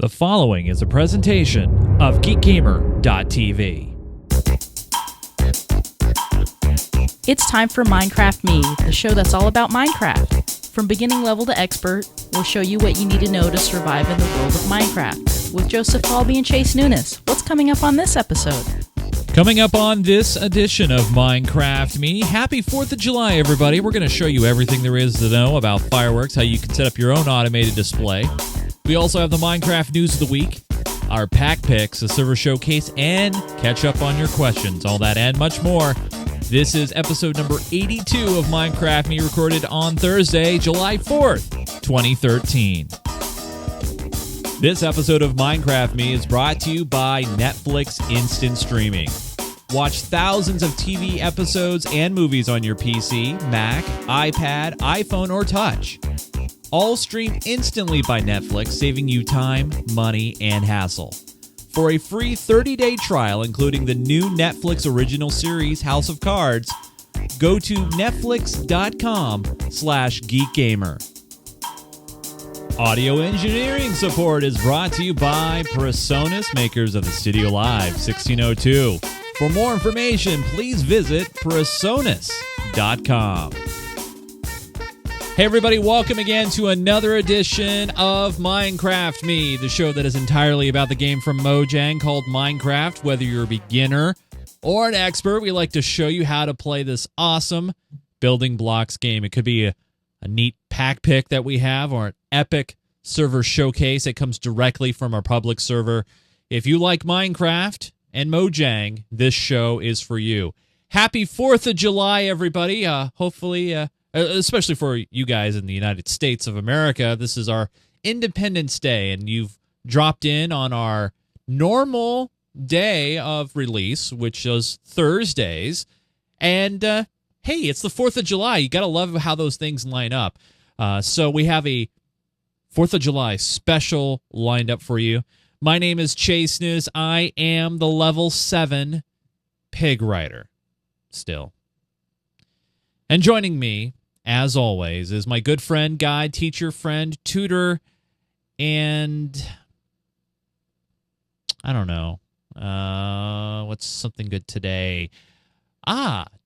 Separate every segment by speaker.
Speaker 1: The following is a presentation of GeekGamer.tv.
Speaker 2: It's time for Minecraft Me, the show that's all about Minecraft. From beginning level to expert, we'll show you what you need to know to survive in the world of Minecraft. With Joseph Falbey and Chase Nunes, what's coming up on this episode?
Speaker 1: Coming up on this edition of Minecraft Me, happy 4th of July, everybody. We're going to show you everything there is to know about fireworks, how you can set up your own automated display. We also have the Minecraft News of the Week, our pack picks, a server showcase, and catch up on your questions. All that and much more. This is episode number 82 of Minecraft Me, recorded on Thursday, July 4th, 2013. This episode of Minecraft Me is brought to you by Netflix Instant Streaming. Watch thousands of TV episodes and movies on your PC, Mac, iPad, iPhone, or touch. All streamed instantly by Netflix, saving you time, money, and hassle. For a free 30-day trial, including the new Netflix original series, House of Cards, go to netflix.com/geekgamer. Audio engineering support is brought to you by PreSonus, makers of the Studio Live 1602. For more information, please visit PreSonus.com. Hey everybody, welcome again to another edition of Minecraft Me, the show that is entirely about the game from Mojang called Minecraft. Whether you're a beginner or an expert, we like to show you how to play this awesome building blocks game. It could be a neat pack pick that we have, or an epic server showcase that comes directly from our public server. If you like Minecraft and Mojang, this show is for you. Happy 4th of July, everybody. Hopefully, especially for you guys in the United States of America, this is our Independence Day, and you've dropped in on our normal day of release, which is Thursdays. And, hey, it's the 4th of July. You got to love how those things line up. So we have a 4th of July special lined up for you. My name is Chase Nunes. I am the level 7 pig rider still. And joining me, as always, is my good friend, guide, teacher, friend, tutor, and I don't know. What's something good today?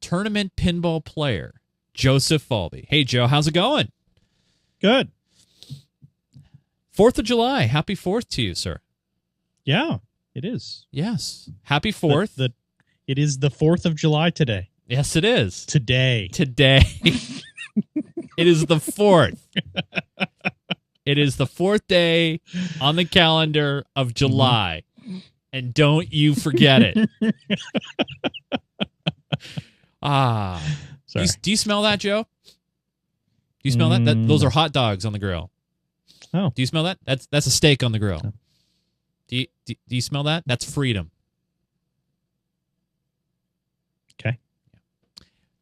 Speaker 1: Tournament pinball player, Joseph Falbey. Hey, Joe, how's it going?
Speaker 3: Good.
Speaker 1: 4th of July. Happy 4th to you, sir.
Speaker 3: Yeah, it is.
Speaker 1: Yes. Happy 4th.
Speaker 3: It is the 4th of July today.
Speaker 1: Yes, it is.
Speaker 3: Today.
Speaker 1: It is the 4th. It is the 4th day on the calendar of July. And don't you forget it.
Speaker 3: Sorry.
Speaker 1: Do you smell that, Joe? Do you smell that? Those are hot dogs on the grill.
Speaker 3: Oh.
Speaker 1: Do you smell that? That's a steak on the grill. Oh. Do you smell that? That's freedom.
Speaker 3: Okay.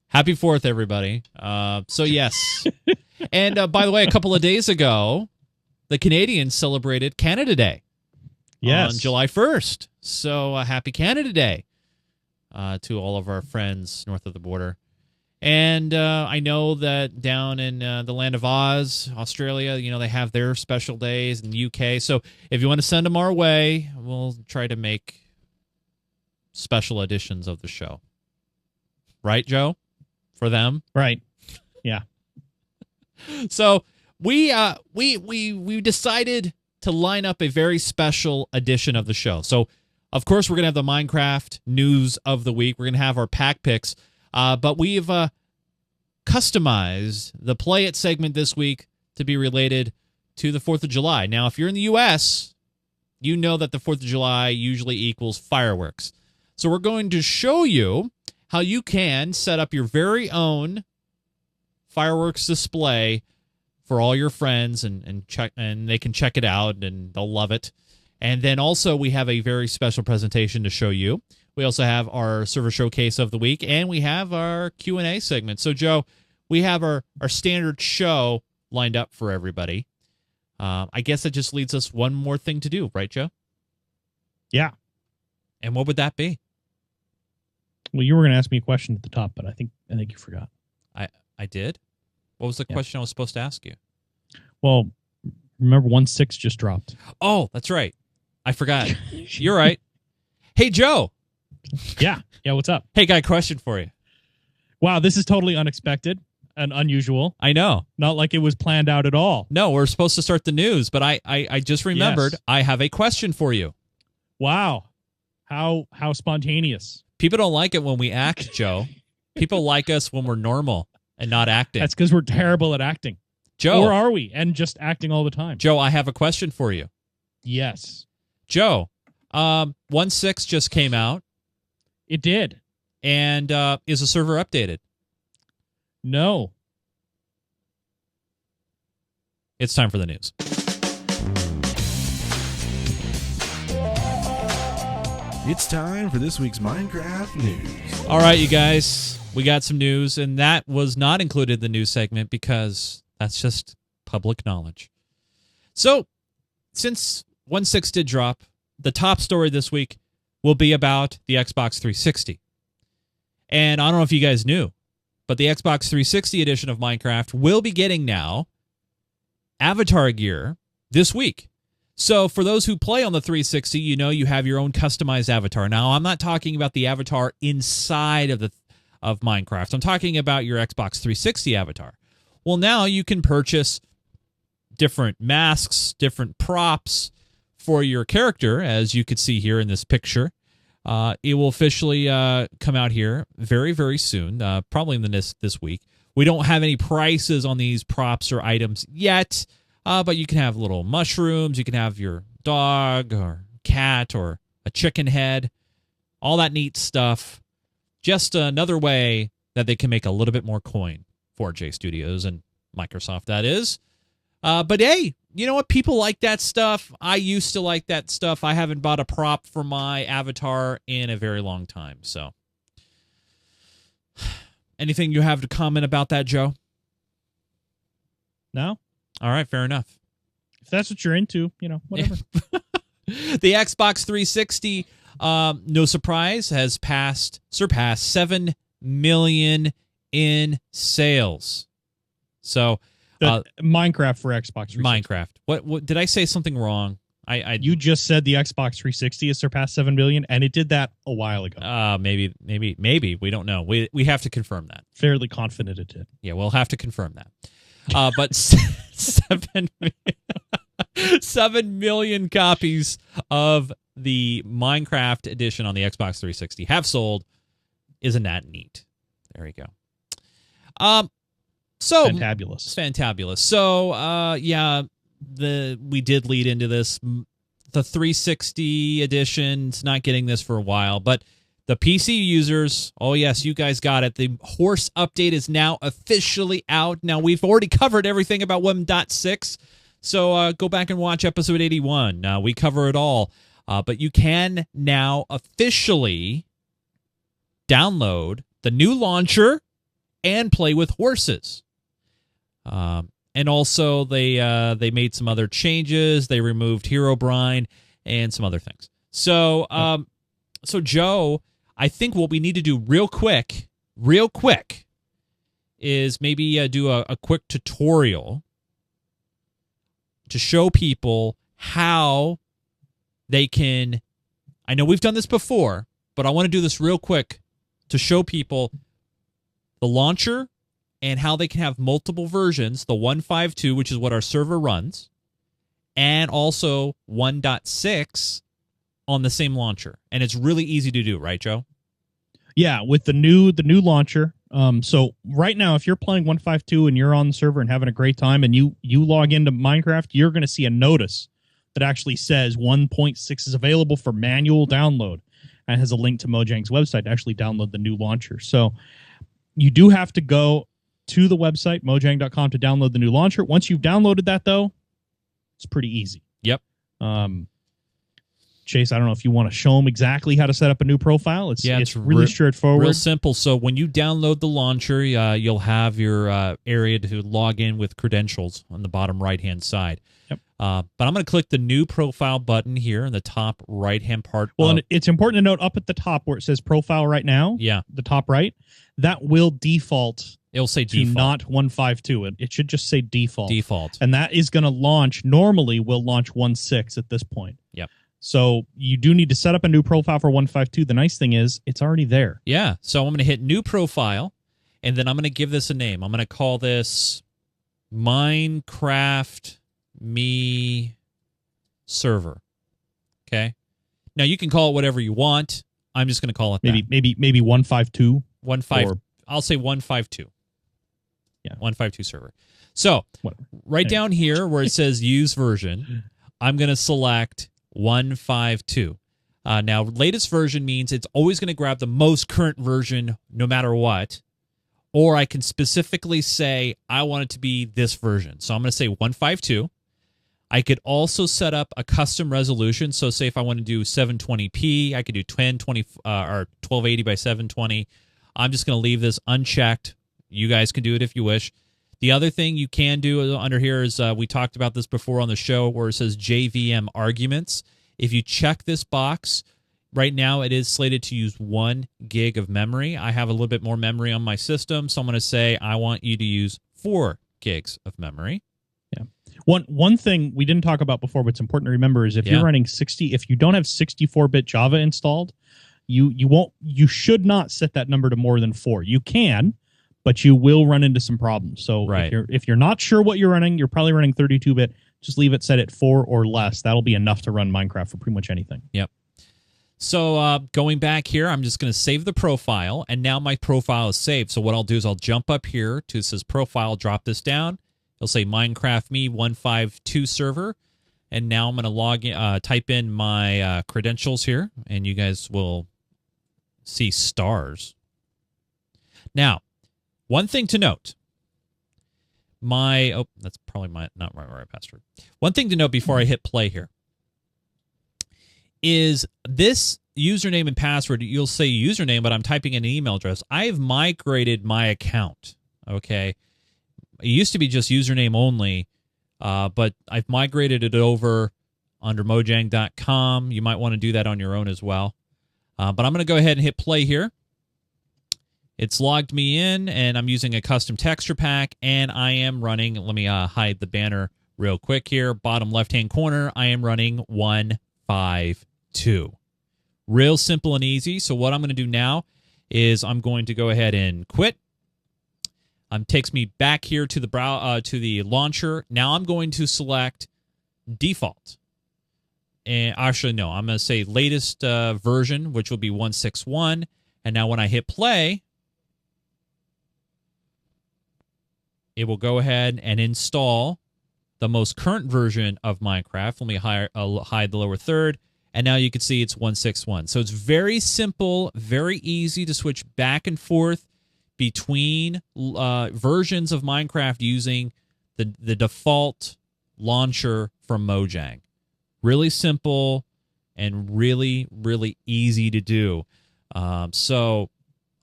Speaker 1: Happy 4th, everybody. So, yes. And, by the way, a couple of days ago, the Canadians celebrated Canada Day.
Speaker 3: Yes.
Speaker 1: On July 1st. So, happy Canada Day to all of our friends north of the border. And I know that down in the land of Oz, Australia, they have their special days, in the UK. So if you want to send them our way, we'll try to make special editions of the show. Right, Joe? For them?
Speaker 3: Right. Yeah.
Speaker 1: So we decided to line up a very special edition of the show. So, of course, we're going to have the Minecraft News of the Week. We're going to have our pack picks. But we've customized the Play It segment this week to be related to the 4th of July. Now, if you're in the U.S., you know that the 4th of July usually equals fireworks. So we're going to show you how you can set up your very own fireworks display for all your friends and they can check it out and they'll love it. And then also we have a very special presentation to show you. We also have our server showcase of the week, and we have our Q&A segment. So, Joe, we have our standard show lined up for everybody. I guess that just leads us one more thing to do, right, Joe?
Speaker 3: Yeah.
Speaker 1: And what would that be?
Speaker 3: Well, you were going to ask me a question at the top, but I think you forgot.
Speaker 1: I did? What was the question I was supposed to ask you?
Speaker 3: Well, Remember 1.6 just dropped.
Speaker 1: Oh, that's right. I forgot. You're right. Hey, Joe.
Speaker 3: Yeah. What's up?
Speaker 1: Hey, guy, question for you.
Speaker 3: Wow, this is totally unexpected and unusual.
Speaker 1: I know.
Speaker 3: Not like it was planned out at all.
Speaker 1: No, we're supposed to start the news, but I just remembered I have a question for you.
Speaker 3: Wow. How spontaneous.
Speaker 1: People don't like it when we act, Joe. People like us when we're normal and not acting.
Speaker 3: That's because we're terrible at acting.
Speaker 1: Joe.
Speaker 3: Or are we? And just acting all the time.
Speaker 1: Joe, I have a question for you.
Speaker 3: Yes.
Speaker 1: Joe, 1.6 just came out.
Speaker 3: It did.
Speaker 1: And is the server updated?
Speaker 3: No.
Speaker 1: It's time for the news.
Speaker 4: It's time for this week's Minecraft news.
Speaker 1: All right, you guys, we got some news, and that was not included in the news segment because that's just public knowledge. So, since 1.6 did drop, the top story this week will be about the Xbox 360. And I don't know if you guys knew, but the Xbox 360 edition of Minecraft will be getting now avatar gear this week. So for those who play on the 360, you know you have your own customized avatar. Now, I'm not talking about the avatar inside of Minecraft. I'm talking about your Xbox 360 avatar. Well, now you can purchase different masks, different props for your character, as you could see here in this picture. It will officially come out here very, very soon, probably in this week. We don't have any prices on these props or items yet, but you can have little mushrooms. You can have your dog or cat or a chicken head, all that neat stuff. Just another way that they can make a little bit more coin for J Studios and Microsoft, that is. But hey, you know what? People like that stuff. I used to like that stuff. I haven't bought a prop for my avatar in a very long time. So, anything you have to comment about that, Joe?
Speaker 3: No?
Speaker 1: All right, fair enough.
Speaker 3: If that's what you're into, whatever.
Speaker 1: The Xbox 360, no surprise, has surpassed 7 million in sales. So,
Speaker 3: Minecraft for Xbox 360.
Speaker 1: Minecraft. What did I say something wrong?
Speaker 3: You just said the Xbox 360 has surpassed 7 billion, and it did that a while ago.
Speaker 1: Maybe we don't know. We have to confirm that.
Speaker 3: Fairly confident it did.
Speaker 1: Yeah, we'll have to confirm that. But 7 million copies of the Minecraft edition on the Xbox 360 have sold. Isn't that neat? There you go. So
Speaker 3: fantabulous.
Speaker 1: It's fantabulous. So yeah, we did lead into this. The 360 edition's not getting this for a while, but the PC users, oh yes, you guys got it. The horse update is now officially out. Now, we've already covered everything about 1.6, so go back and watch episode 81. We cover it all. But you can now officially download the new launcher and play with horses. And also, they made some other changes. They removed Herobrine and some other things. So, so Joe, I think what we need to do real quick, is maybe do a quick tutorial to show people how they can. I know we've done this before, but I want to do this real quick to show people the launcher and how they can have multiple versions, the 1.5.2, which is what our server runs, and also 1.6 on the same launcher. And it's really easy to do, right, Joe?
Speaker 3: Yeah, with the new launcher. So right now, if you're playing 1.5.2 and you're on the server and having a great time and you log into Minecraft, you're going to see a notice that actually says 1.6 is available for manual download and has a link to Mojang's website to actually download the new launcher. So you do have to go to the website, mojang.com, to download the new launcher. Once you've downloaded that, though, it's pretty easy.
Speaker 1: Yep.
Speaker 3: Chase, I don't know if you want to show them exactly how to set up a new profile. It's really straightforward.
Speaker 1: Real simple. So when you download the launcher, you'll have your area to log in with credentials on the bottom right-hand side.
Speaker 3: Yep.
Speaker 1: But I'm going to click the new profile button here in the top right-hand part.
Speaker 3: Well, and it's important to note up at the top where it says profile right now,
Speaker 1: yeah,
Speaker 3: the top right, that will default
Speaker 1: It'll say
Speaker 3: to
Speaker 1: default.
Speaker 3: not 152. It should just say default.
Speaker 1: Default.
Speaker 3: And that is going to launch, normally will launch 1.6 at this point.
Speaker 1: Yep.
Speaker 3: So you do need to set up a new profile for 152. The nice thing is it's already there.
Speaker 1: Yeah. So I'm going to hit new profile, and then I'm going to give this a name. I'm going to call this Minecraft Me Server. Okay. Now you can call it whatever you want. I'm just going to call it that.
Speaker 3: Maybe 152.
Speaker 1: I'll say 152.
Speaker 3: Yeah.
Speaker 1: 152 server. So
Speaker 3: Whatever.
Speaker 1: right down here where it says use version, I'm going to select 152. Now, latest version means it's always going to grab the most current version no matter what. Or I can specifically say, I want it to be this version. So I'm going to say 152. I could also set up a custom resolution. So say if I want to do 720p, I could do 1020 or 1280 by 720. I'm just going to leave this unchecked. You guys can do it if you wish. The other thing you can do under here is we talked about this before on the show where it says JVM arguments. If you check this box, right now it is slated to use 1 gig of memory. I have a little bit more memory on my system, so I'm going to say I want you to use 4 gigs of memory.
Speaker 3: Yeah. One thing we didn't talk about before, but it's important to remember is if you're running if you don't have 64-bit Java installed, you should not set that number to more than 4. You can, but you will run into some problems. So if you're not sure what you're running, you're probably running 32-bit. Just leave it set at 4 or less. That'll be enough to run Minecraft for pretty much anything.
Speaker 1: Yep. So going back here, I'm just going to save the profile, and now my profile is saved. So what I'll do is I'll jump up here to it says profile, drop this down. It'll say Minecraft Me 152 server, and now I'm going to log in, type in my credentials here, and you guys will see stars. Now, one thing to note. That's probably not my right password. One thing to note before I hit play here is this username and password. You'll say username, but I'm typing in an email address. I have migrated my account, okay? It used to be just username only, but I've migrated it over under Mojang.com. You might want to do that on your own as well. But I'm going to go ahead and hit play here. It's logged me in, and I'm using a custom texture pack, and I am running, let me hide the banner real quick here. Bottom left-hand corner, I am running 152. Real simple and easy. So what I'm going to do now is I'm going to go ahead and quit. Takes me back here to the to the launcher. Now I'm going to select default. And actually, no, I'm going to say latest version, which will be 161. And now when I hit play, it will go ahead and install the most current version of Minecraft. Let me hide the lower third. And now you can see it's 161. So it's very simple, very easy to switch back and forth between versions of Minecraft using the default launcher from Mojang. Really simple and really, really easy to do. So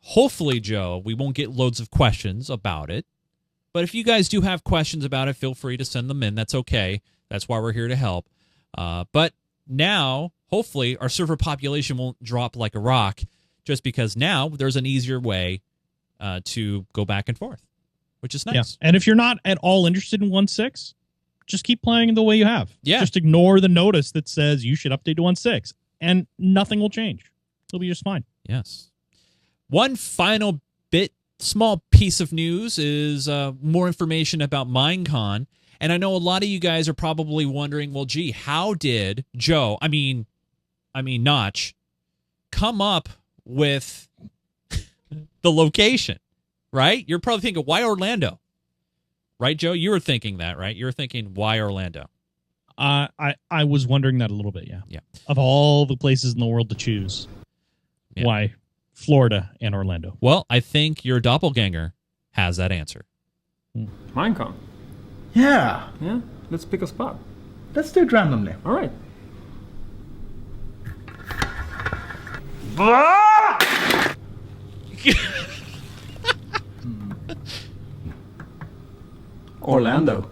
Speaker 1: hopefully, Joe, we won't get loads of questions about it. But if you guys do have questions about it, feel free to send them in. That's okay. That's why we're here to help. But now, hopefully, our server population won't drop like a rock just because now there's an easier way to go back and forth, which is nice.
Speaker 3: Yeah. And if you're not at all interested in 1.6, just keep playing the way you have.
Speaker 1: Yeah.
Speaker 3: Just ignore the notice that says you should update to 1.6, and nothing will change. It'll be just fine.
Speaker 1: Yes. One final small piece of news is more information about Minecon. And I know a lot of you guys are probably wondering, well, gee, how did Joe, I mean Notch, come up with the location, right? You're probably thinking, why Orlando? Right, Joe? You were thinking that, right? You were thinking, why Orlando?
Speaker 3: I was wondering that a little bit, yeah.
Speaker 1: Yeah.
Speaker 3: Of all the places in the world to choose, why Florida and Orlando?
Speaker 1: Well, I think your doppelganger has that answer.
Speaker 5: Minecon.
Speaker 6: Yeah.
Speaker 5: Yeah, let's pick a spot.
Speaker 6: Let's do it randomly.
Speaker 5: All right.
Speaker 6: Orlando.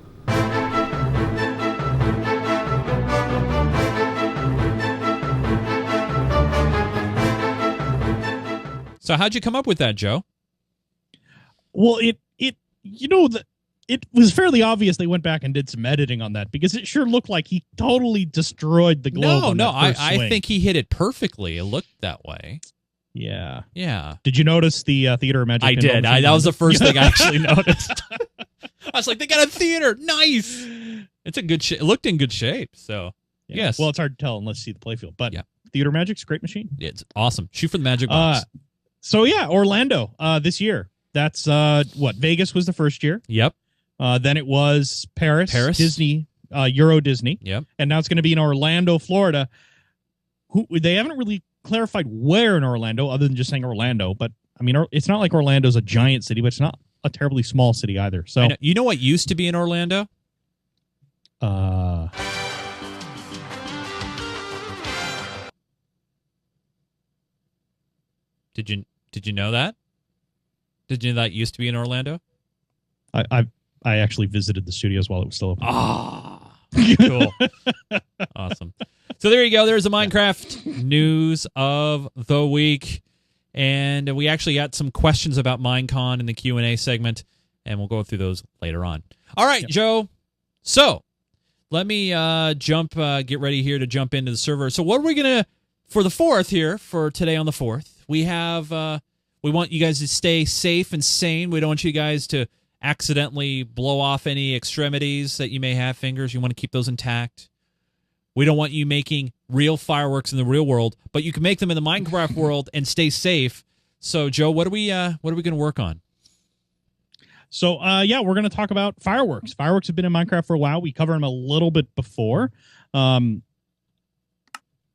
Speaker 1: So how'd you come up with that, Joe?
Speaker 3: Well, it was fairly obvious they went back and did some editing on that because it sure looked like he totally destroyed the globe.
Speaker 1: I think he hit it perfectly. It looked that way.
Speaker 3: Yeah.
Speaker 1: Yeah.
Speaker 3: Did you notice the Theater of Magic?
Speaker 1: I did. That was the first thing I actually noticed. I was like, they got a theater. Nice. It's a good shape. It looked in good shape. So, yes.
Speaker 3: Well, it's hard to tell unless you see the playfield. But
Speaker 1: yeah.
Speaker 3: Theater of Magic's a great machine.
Speaker 1: It's awesome. Shoot for the magic box.
Speaker 3: So, yeah, Orlando this year. That's Vegas was the first year.
Speaker 1: Yep.
Speaker 3: Then it was Paris. Disney, Euro Disney.
Speaker 1: Yep.
Speaker 3: And now it's going to be in Orlando, Florida. They haven't really clarified where in Orlando, other than just saying Orlando. But I mean, it's not like Orlando's a giant city, but it's not a terribly small city either. So
Speaker 1: you know what used to be in Orlando? Did you know that? Did you know that used to be in Orlando?
Speaker 3: I actually visited the studios while it was still open.
Speaker 1: Cool. Awesome. So there you go. There's the Minecraft news of the week. And we actually got some questions about Minecon in the Q&A segment, and we'll go through those later on. All right, yep. Joe. So let me get ready here to jump into the server. So what are we going to, for the 4th here, for today on the 4th, we have, we want you guys to stay safe and sane. We don't want you guys to accidentally blow off any extremities that you may have, fingers. You want to keep those intact. We don't want you making real fireworks in the real world, but you can make them in the Minecraft world and stay safe. So, Joe, what are we going to work on?
Speaker 3: So, we're going to talk about fireworks. Fireworks have been in Minecraft for a while. We covered them a little bit before. And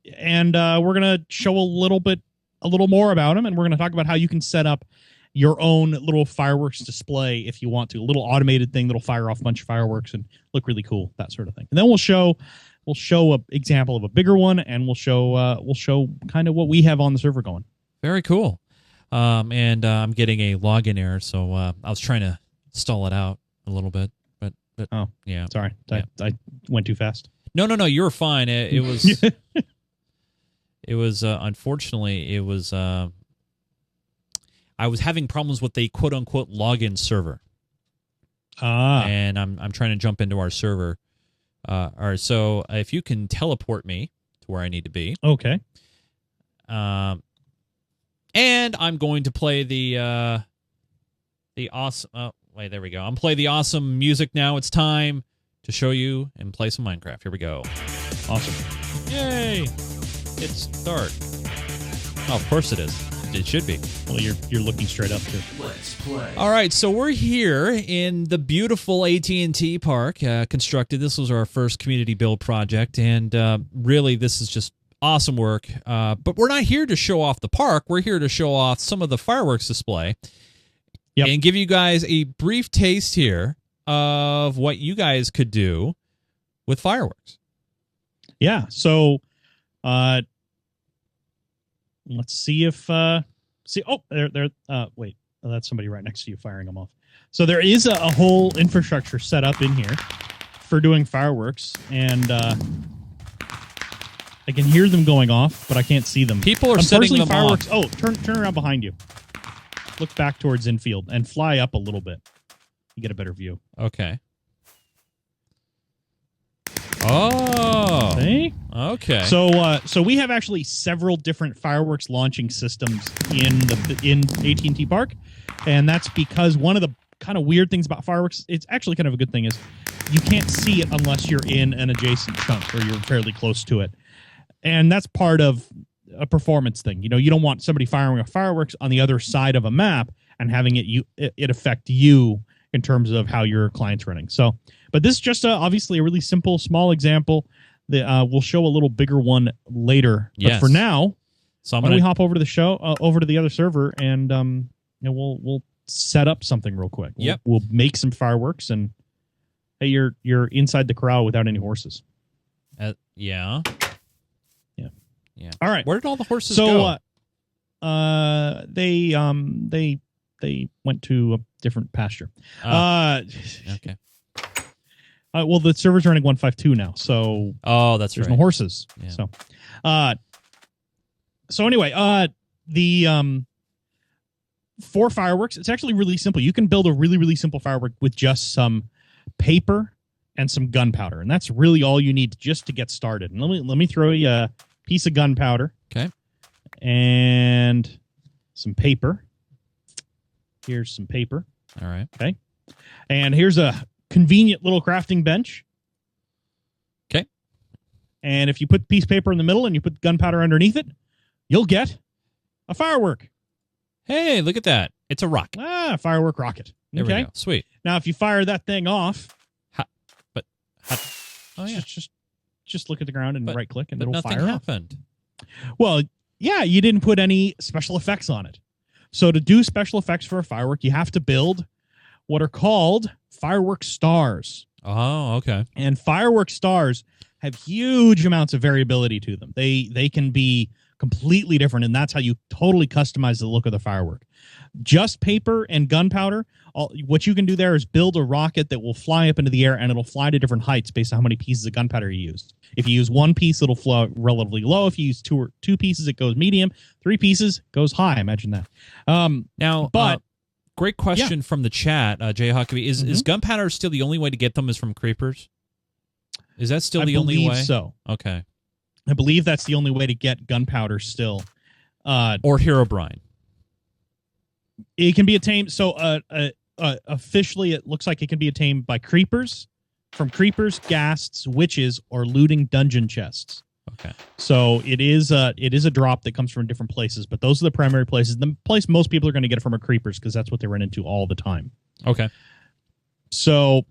Speaker 3: we're going to show a little more about them, and we're going to talk about how you can set up your own little fireworks display if you want to. A little automated thing that'll fire off a bunch of fireworks and look really cool, that sort of thing. And then we'll show an example of a bigger one, and we'll show kind of what we have on the server going.
Speaker 1: Very cool. And I'm getting a login error, so I was trying to stall it out a little bit, but
Speaker 3: oh
Speaker 1: yeah,
Speaker 3: sorry,
Speaker 1: yeah.
Speaker 3: I went too fast.
Speaker 1: No, you were fine. It was it was unfortunately it was I was having problems with the quote unquote login server. And I'm trying to jump into our server. All right, so if you can teleport me to where I need to be.
Speaker 3: Okay.
Speaker 1: And I'm going to play the awesome... Oh, wait, there we go. I'm playing the awesome music now. It's time to show you and play some Minecraft. Here we go.
Speaker 3: Awesome.
Speaker 1: Yay! It's start. Oh, of course it is. It should be.
Speaker 3: Well, you're looking straight up, too.
Speaker 4: Let's play.
Speaker 1: All right, so we're here in the beautiful AT&T Park, constructed. This was our first community build project, and really, this is just awesome work. But we're not here to show off the park. We're here to show off some of the fireworks display and give you guys a brief taste here of what you guys could do with fireworks.
Speaker 3: Yeah, so let's see if wait, that's somebody right next to you firing them off. So there is a whole infrastructure set up in here for doing fireworks, and I can hear them going off, but I can't see them.
Speaker 1: People are setting them
Speaker 3: fireworks
Speaker 1: off.
Speaker 3: Oh, turn around behind you. Look back towards infield and fly up a little bit. You get a better view.
Speaker 1: Okay. Oh.
Speaker 3: See?
Speaker 1: Okay.
Speaker 3: So we have actually several different fireworks launching systems in AT&T Park, and that's because one of the kind of weird things about fireworks, it's actually kind of a good thing, is you can't see it unless you're in an adjacent chunk or you're fairly close to it. And that's part of a performance thing. You know, you don't want somebody firing a fireworks on the other side of a map and having it affect you in terms of how your client's running. So, but this is just obviously a really simple, small example that we'll show a little bigger one later.
Speaker 1: Yes.
Speaker 3: But for now,
Speaker 1: so
Speaker 3: why don't we hop over to the show, over to the other server, and we'll set up something real quick. We'll make some fireworks, and hey, you're inside the corral without any horses.
Speaker 1: Yeah.
Speaker 3: All right.
Speaker 1: Where did all the horses go?
Speaker 3: They went to a different pasture.
Speaker 1: Okay.
Speaker 3: Well, the server's running 152 now, so
Speaker 1: that's
Speaker 3: there's
Speaker 1: right.
Speaker 3: no horses.
Speaker 1: Yeah.
Speaker 3: So anyway, the for fireworks, it's actually really simple. You can build a really, really simple firework with just some paper and some gunpowder, and that's really all you need just to get started. And let me throw you a piece of gunpowder.
Speaker 1: Okay.
Speaker 3: And some paper. Here's some paper.
Speaker 1: All right.
Speaker 3: Okay. And here's a convenient little crafting bench.
Speaker 1: Okay.
Speaker 3: And if you put piece of paper in the middle and you put gunpowder underneath it, you'll get a firework.
Speaker 1: Hey, look at that. It's a rock.
Speaker 3: A firework rocket.
Speaker 1: There
Speaker 3: Okay.
Speaker 1: we go. Sweet.
Speaker 3: Now, if you fire that thing off,
Speaker 1: Oh, yeah.
Speaker 3: just look at the ground and right click and
Speaker 1: But
Speaker 3: it'll
Speaker 1: nothing
Speaker 3: fire
Speaker 1: happened.
Speaker 3: off. Well, yeah, you didn't put any special effects on it. So to do special effects for a firework, you have to build what are called firework stars.
Speaker 1: Oh, okay.
Speaker 3: And firework stars have huge amounts of variability to them. They can be completely different, and that's how you totally customize the look of the firework. Just paper and gunpowder, what you can do there is build a rocket that will fly up into the air, and it'll fly to different heights based on how many pieces of gunpowder you use. If you use one piece, it'll fly relatively low. If you use two pieces, it goes medium. 3 pieces goes high. Imagine that.
Speaker 1: Great question from the chat, Jay Huckabee. Is gunpowder still the only way to get them is from creepers? Is that still the only way?
Speaker 3: I believe so.
Speaker 1: Okay.
Speaker 3: I believe that's the only way to get gunpowder still.
Speaker 1: Or Herobrine.
Speaker 3: It can be attained. So officially, it looks like it can be attained by creepers, from creepers, ghasts, witches, or looting dungeon chests.
Speaker 1: Okay.
Speaker 3: So it is a drop that comes from different places, but those are the primary places. The place most people are going to get it from are creepers because that's what they run into all the time.
Speaker 1: Okay.
Speaker 3: So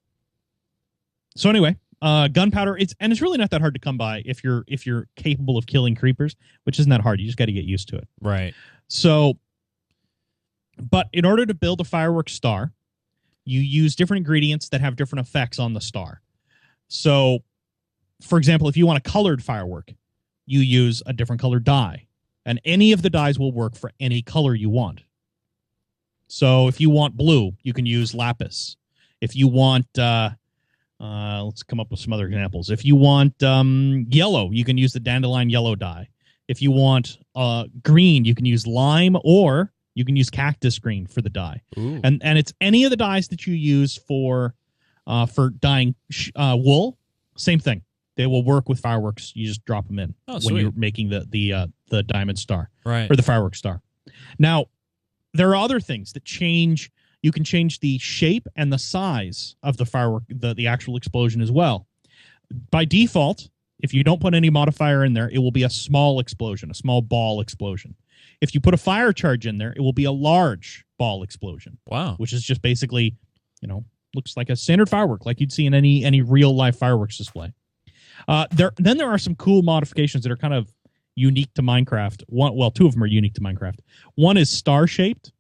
Speaker 3: anyway, gunpowder. It's really not that hard to come by if you're capable of killing creepers, which isn't that hard. You just got to get used to it.
Speaker 1: Right.
Speaker 3: So, but in order to build a fireworks star, you use different ingredients that have different effects on the star. So, for example, if you want a colored firework, you use a different colored dye, and any of the dyes will work for any color you want. So if you want blue, you can use lapis. If you want, let's come up with some other examples. If you want yellow, you can use the dandelion yellow dye. If you want green, you can use lime, or you can use cactus green for the dye.
Speaker 1: Ooh.
Speaker 3: And it's any of the dyes that you use for dyeing wool. Same thing. They will work with fireworks. You just drop them in when you're making the diamond star,
Speaker 1: right,
Speaker 3: or the fireworks star. Now, there are other things that change. You can change the shape and the size of the firework, the actual explosion as well. By default, if you don't put any modifier in there, it will be a small explosion, a small ball explosion. If you put a fire charge in there, it will be a large ball explosion.
Speaker 1: Wow.
Speaker 3: Which is just basically, looks like a standard firework, like you'd see in any real life fireworks display. Then there are some cool modifications that are kind of unique to Minecraft. Two of them are unique to Minecraft. One is star-shaped,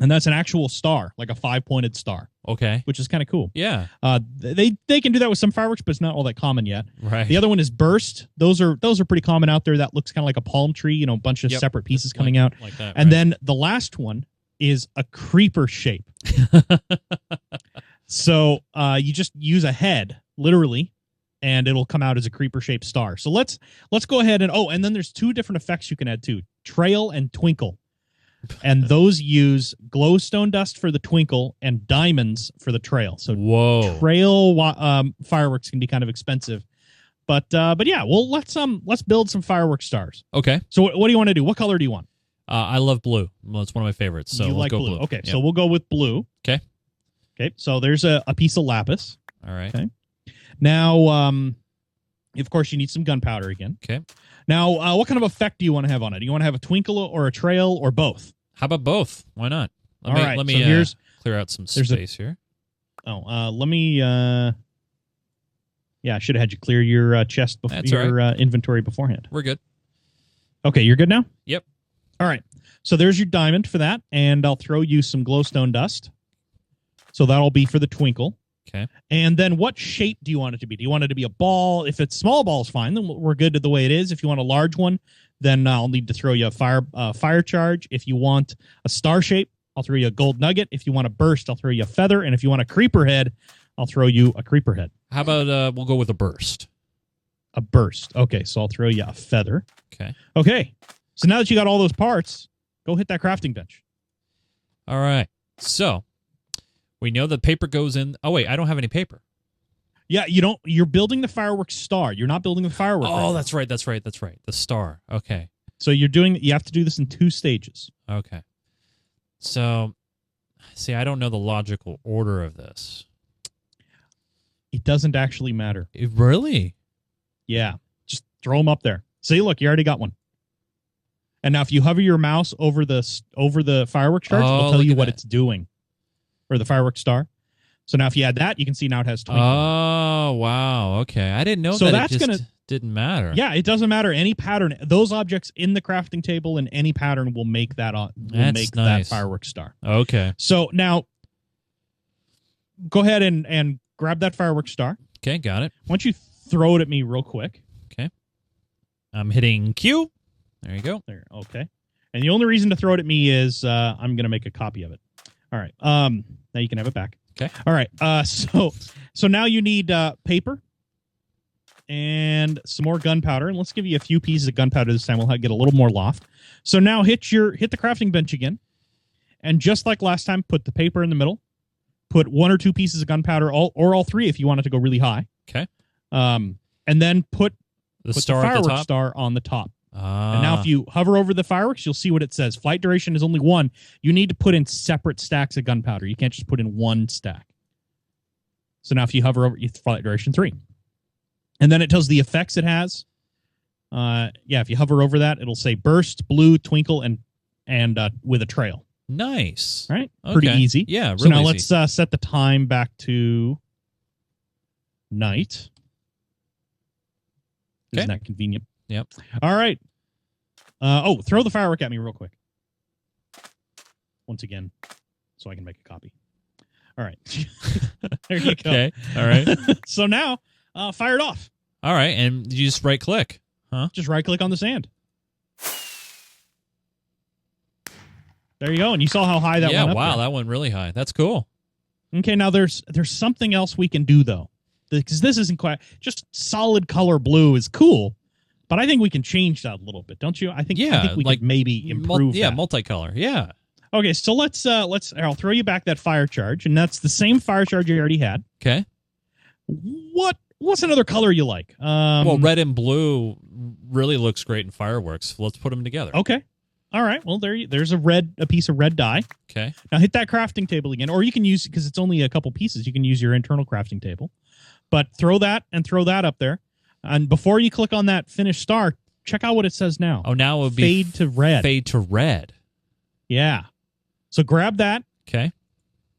Speaker 3: and that's an actual star, like a 5-pointed star.
Speaker 1: Okay.
Speaker 3: Which is kind of cool.
Speaker 1: Yeah.
Speaker 3: They can do that with some fireworks, but it's not all that common yet.
Speaker 1: Right.
Speaker 3: The other one is burst. Those are pretty common out there. That looks kind of like a palm tree, a bunch of separate pieces coming out.
Speaker 1: Like that,
Speaker 3: and then the last one is a creeper shape. So you just use a head, literally, and it'll come out as a creeper-shaped star. So let's go ahead and then there's 2 different effects you can add too: trail and twinkle. And those use glowstone dust for the twinkle and diamonds for the trail. So trail fireworks can be kind of expensive, but yeah, well let's build some fireworks stars.
Speaker 1: Okay.
Speaker 3: So what do you want to do? What color do you want?
Speaker 1: I love blue. Well, it's one of my favorites. So
Speaker 3: you
Speaker 1: let's go
Speaker 3: blue. Okay,
Speaker 1: yeah.
Speaker 3: So we'll go with blue.
Speaker 1: Okay.
Speaker 3: Okay. So there's a piece of lapis.
Speaker 1: All right.
Speaker 3: Okay. Now, of course, you need some gunpowder again.
Speaker 1: Okay.
Speaker 3: Now, what kind of effect do you want to have on it? Do you want to have a twinkle or a trail or both?
Speaker 1: How about both? Why not? Let me clear out some space here.
Speaker 3: Let me. Yeah, I should have had you clear your chest before your inventory beforehand.
Speaker 1: We're good.
Speaker 3: Okay, you're good now?
Speaker 1: Yep.
Speaker 3: All right. So there's your diamond for that, and I'll throw you some glowstone dust. So that'll be for the twinkle.
Speaker 1: Okay.
Speaker 3: And then what shape do you want it to be? Do you want it to be a ball? If it's small balls, fine. Then we're good to the way it is. If you want a large one, then I'll need to throw you a fire charge. If you want a star shape, I'll throw you a gold nugget. If you want a burst, I'll throw you a feather. And if you want a creeper head, I'll throw you a creeper head.
Speaker 1: How about we'll go with a burst?
Speaker 3: A burst. Okay, so I'll throw you a feather.
Speaker 1: Okay.
Speaker 3: Okay. So now that you got all those parts, go hit that crafting bench.
Speaker 1: All right. So we know the paper goes in. Oh, wait, I don't have any paper.
Speaker 3: Yeah, you don't. You're building the fireworks star. You're not building the firework.
Speaker 1: Oh,
Speaker 3: right
Speaker 1: that's right. That's right. That's right. The star. Okay.
Speaker 3: So you have to do this in 2 stages.
Speaker 1: Okay. So, see, I don't know the logical order of this.
Speaker 3: It doesn't actually matter.
Speaker 1: Really?
Speaker 3: Yeah, just throw them up there. See, look, you already got one. And now, if you hover your mouse over the fireworks charge, it'll tell you what it's doing, or the fireworks star. So now, if you add that, you can see now it has 20.
Speaker 1: Oh, wow. Okay, I didn't know
Speaker 3: so
Speaker 1: that.
Speaker 3: That's
Speaker 1: it just
Speaker 3: gonna
Speaker 1: didn't matter.
Speaker 3: Yeah, it doesn't matter any pattern. Those objects in the crafting table and any pattern will make that that fireworks star.
Speaker 1: Okay.
Speaker 3: So now, go ahead and grab that fireworks star.
Speaker 1: Okay, got it.
Speaker 3: Why don't you throw it at me real quick?
Speaker 1: Okay. I'm hitting Q. There you go.
Speaker 3: There. Okay. And the only reason to throw it at me is I'm going to make a copy of it. All right. Now you can have it back.
Speaker 1: Okay.
Speaker 3: All right. So now you need paper and some more gunpowder. And let's give you a few pieces of gunpowder this time. We'll get a little more loft. So now hit the crafting bench again. And just like last time, put the paper in the middle. Put 1 or 2 pieces of gunpowder, or all 3 if you want it to go really high.
Speaker 1: Okay.
Speaker 3: And then put
Speaker 1: the fireworks
Speaker 3: star on the top.
Speaker 1: Ah.
Speaker 3: And now if you hover over the fireworks, you'll see what it says. Flight duration is only 1. You need to put in separate stacks of gunpowder. You can't just put in 1 stack. So now if you hover over, flight duration 3. And then it tells the effects it has. If you hover over that, it'll say burst, blue, twinkle, and with a trail.
Speaker 1: Nice.
Speaker 3: Right?
Speaker 1: Okay.
Speaker 3: Pretty easy.
Speaker 1: Yeah, real
Speaker 3: So now
Speaker 1: easy.
Speaker 3: let's set the time back to night. Isn't that convenient?
Speaker 1: Yep.
Speaker 3: All right. Throw the firework at me real quick. Once again, so I can make a copy. All right. There you go.
Speaker 1: Okay. All right.
Speaker 3: So now, fire it off.
Speaker 1: All right. And you just right click. Huh?
Speaker 3: Just right click on the sand. There you go. And you saw how high that went up.
Speaker 1: Wow.
Speaker 3: there.
Speaker 1: That went really high. That's cool.
Speaker 3: Okay. Now there's something else we can do though, because this isn't quite just solid color blue is cool. But I think we can change that a little bit, don't you? I think we could maybe improve that.
Speaker 1: Multicolor. Yeah.
Speaker 3: Okay, so let's I'll throw you back that fire charge, and that's the same fire charge you already had.
Speaker 1: Okay.
Speaker 3: What's another color you like?
Speaker 1: Well, red and blue really looks great in fireworks. Let's put them together.
Speaker 3: Okay. All right. Well, there's a piece of red dye.
Speaker 1: Okay.
Speaker 3: Now hit that crafting table again, or you can use, because it's only a couple pieces, you can use your internal crafting table. But throw that up there. And before you click on that finish star, check out what it says now.
Speaker 1: Oh, now it would be
Speaker 3: fade to red.
Speaker 1: Fade to red.
Speaker 3: Yeah. So grab that.
Speaker 1: Okay.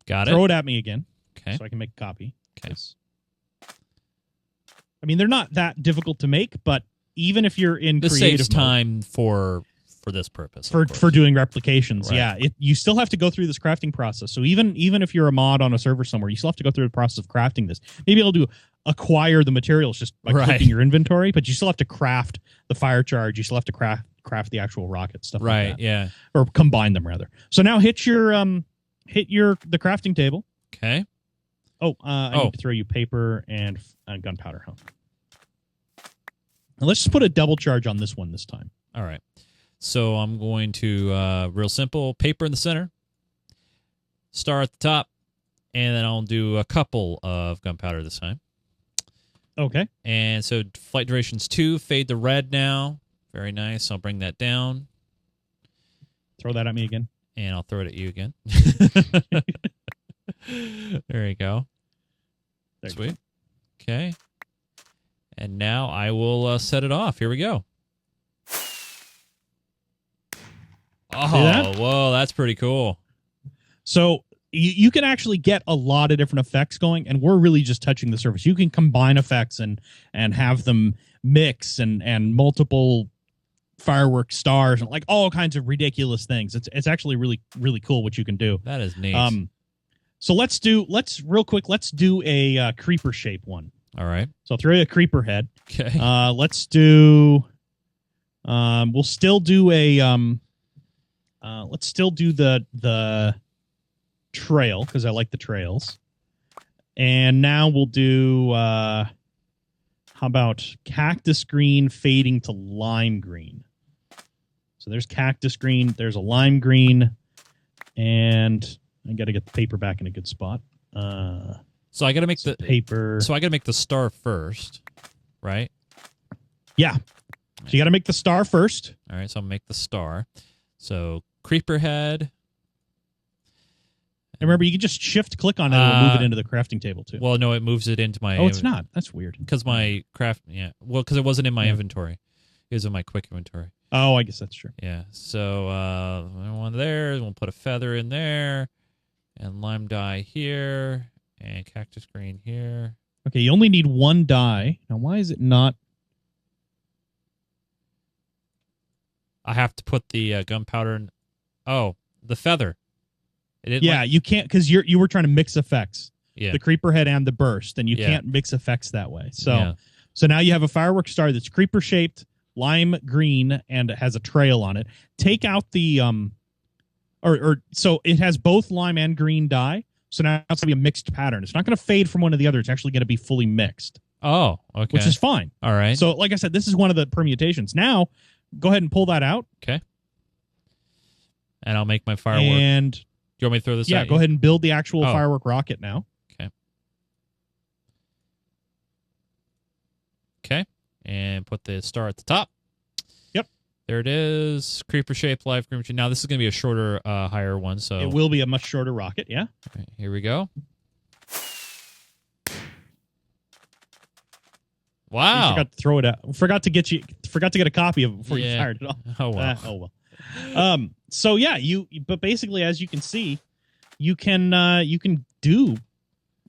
Speaker 1: Got it.
Speaker 3: Throw it at me again.
Speaker 1: Okay.
Speaker 3: So I can make a copy.
Speaker 1: Okay.
Speaker 3: I mean, they're not that difficult to make, but even if you're in
Speaker 1: this
Speaker 3: creative
Speaker 1: saves time for this purpose.
Speaker 3: For doing replications,
Speaker 1: right.
Speaker 3: Yeah. You still have to go through this crafting process. So even if you're a mod on a server somewhere, you still have to go through the process of crafting this. Maybe I'll acquire the materials just by clicking your inventory, but you still have to craft the fire charge. You still have to craft the actual rocket stuff.
Speaker 1: Right.
Speaker 3: Like that.
Speaker 1: Yeah.
Speaker 3: Or combine them rather. So now hit the crafting table.
Speaker 1: Okay.
Speaker 3: I need to throw you paper and gunpowder. Huh? Now let's just put a double charge on this one this time.
Speaker 1: All right. So I'm going to, real simple, paper in the center, star at the top, and then I'll do a couple of gunpowder this time.
Speaker 3: Okay.
Speaker 1: And so flight duration's 2, fade to red now. Very nice. I'll bring that down.
Speaker 3: Throw that at me again.
Speaker 1: And I'll throw it at you again. There you go. Sweet. Okay. And now I will set it off. Here we go. Oh, whoa, that's pretty cool.
Speaker 3: So you can actually get a lot of different effects going, and we're really just touching the surface. You can combine effects and have them mix and multiple fireworks stars and like all kinds of ridiculous things. It's actually really, really cool what you can do.
Speaker 1: That is neat.
Speaker 3: So let's do a creeper shape one.
Speaker 1: All right.
Speaker 3: So I'll throw you a creeper head.
Speaker 1: Okay.
Speaker 3: Let's do we'll still do a let's still do the trail because I like the trails. And now we'll do how about cactus green fading to lime green. So there's cactus green, there's a lime green, And I got to get the paper back in a good spot.
Speaker 1: So I got to make the
Speaker 3: paper.
Speaker 1: So I got to make the star first, right?
Speaker 3: Yeah. So you got to make the star first.
Speaker 1: All right, so I'll make the star. So creeper head.
Speaker 3: And remember, you can just shift-click on it and move it into the crafting table, too.
Speaker 1: Well, no, it moves it into my...
Speaker 3: Oh, it's not. That's weird.
Speaker 1: Because my craft... Yeah. Well, because it wasn't in my inventory. It was in my quick inventory.
Speaker 3: Oh, I guess that's true.
Speaker 1: Yeah. So one there. We'll put a feather in there. And lime dye here. And cactus green here.
Speaker 3: Okay, you only need one dye. Now, why is it not...
Speaker 1: I have to put the gunpowder in... Oh, the feather.
Speaker 3: Yeah, you can't, because you were trying to mix effects.
Speaker 1: Yeah.
Speaker 3: The creeper head and the burst, and you can't mix effects that way. So now you have a fireworks star that's creeper shaped, lime green, and it has a trail on it. Take out the so it has both lime and green dye. So now it's gonna be a mixed pattern. It's not gonna fade from one to the other. It's actually gonna be fully mixed.
Speaker 1: Oh, okay.
Speaker 3: Which is fine.
Speaker 1: All right.
Speaker 3: So like I said, this is one of the permutations. Now, go ahead and pull that out.
Speaker 1: Okay. And I'll make my firework.
Speaker 3: And
Speaker 1: do you want me to throw this?
Speaker 3: Yeah,
Speaker 1: at
Speaker 3: go
Speaker 1: you?
Speaker 3: ahead and build the actual firework rocket now.
Speaker 1: Okay. Okay. And put the star at the top.
Speaker 3: Yep.
Speaker 1: There it is. Creeper shaped live creeper. Now this is going to be a shorter, higher one. So
Speaker 3: it will be a much shorter rocket. Yeah.
Speaker 1: Okay, here we go. Wow.
Speaker 3: I forgot to throw it out. Forgot to get a copy of it before you fired it off.
Speaker 1: Oh well.
Speaker 3: Oh well. So yeah, but basically, as you can see, you can do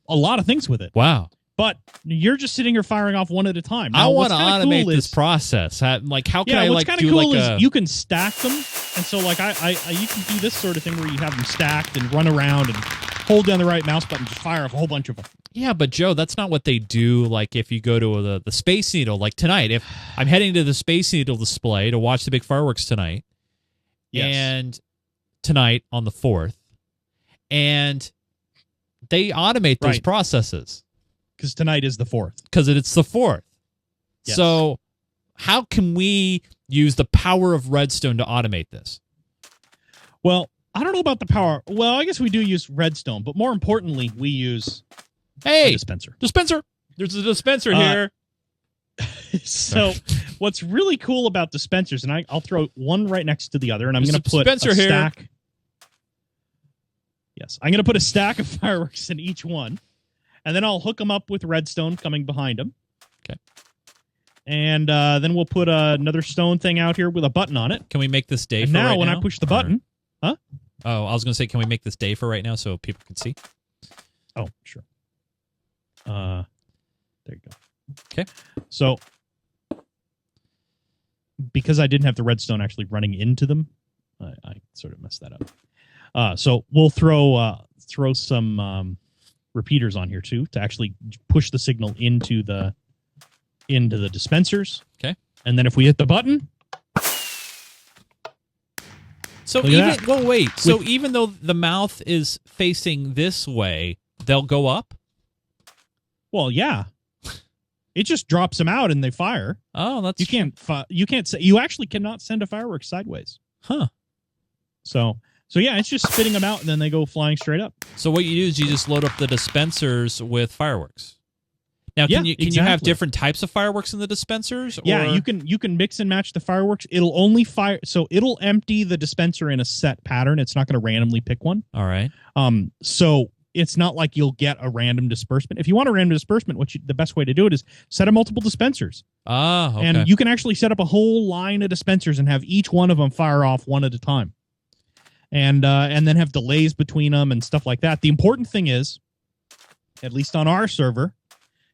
Speaker 3: a lot of things with it.
Speaker 1: Wow.
Speaker 3: But you're just sitting here firing off one at a time. Now,
Speaker 1: I want to automate this process. Like, how can I
Speaker 3: what's
Speaker 1: like
Speaker 3: do
Speaker 1: cool
Speaker 3: like
Speaker 1: is
Speaker 3: you can stack them, and so like you can do this sort of thing where you have them stacked and run around and hold down the right mouse button, just fire off a whole bunch of them.
Speaker 1: Yeah, but Joe, that's not what they do. Like if you go to the Space Needle, like tonight, if I'm heading to the Space Needle display to watch the big fireworks tonight, and tonight on the 4th, and they automate those processes.
Speaker 3: Because tonight is the 4th.
Speaker 1: Because it's the 4th.
Speaker 3: Yes.
Speaker 1: So how can we use the power of redstone to automate this?
Speaker 3: Well, I don't know about the power. Well, I guess we do use redstone, but more importantly, we use a dispenser.
Speaker 1: Dispenser. There's a dispenser here.
Speaker 3: So what's really cool about dispensers, and I'll throw one right next to the other, and I'm going to put a stack. Yes, I'm going to put a stack of fireworks in each one, and then I'll hook them up with redstone coming behind them.
Speaker 1: Okay.
Speaker 3: And then we'll put another stone thing out here with a button on it.
Speaker 1: Can we make this day
Speaker 3: and
Speaker 1: for
Speaker 3: now
Speaker 1: right
Speaker 3: when
Speaker 1: now?
Speaker 3: I push the button... Huh?
Speaker 1: Oh, I was going to say, can we make this day for right now so people can see?
Speaker 3: Oh, sure. There you go.
Speaker 1: Okay.
Speaker 3: So, because I didn't have the redstone actually running into them, I sort of messed that up. So we'll throw some repeaters on here too to actually push the signal into the dispensers.
Speaker 1: Okay.
Speaker 3: And then if we hit the button.
Speaker 1: So even though the mouth is facing this way, they'll go up?
Speaker 3: Well, yeah. It just drops them out and they fire.
Speaker 1: Oh, that's
Speaker 3: you actually cannot send a firework sideways.
Speaker 1: Huh.
Speaker 3: So yeah, it's just spitting them out and then they go flying straight up.
Speaker 1: So what you do is you just load up the dispensers with fireworks. Now, can you have different types of fireworks in the dispensers?
Speaker 3: Yeah, you can mix and match the fireworks. It'll only fire, so it'll empty the dispenser in a set pattern. It's not going to randomly pick one.
Speaker 1: All right.
Speaker 3: So it's not like you'll get a random disbursement. If you want a random disbursement, the best way to do it is set up multiple dispensers.
Speaker 1: Ah, okay.
Speaker 3: And you can actually set up a whole line of dispensers and have each one of them fire off one at a time. And then have delays between them and stuff like that. The important thing is, at least on our server,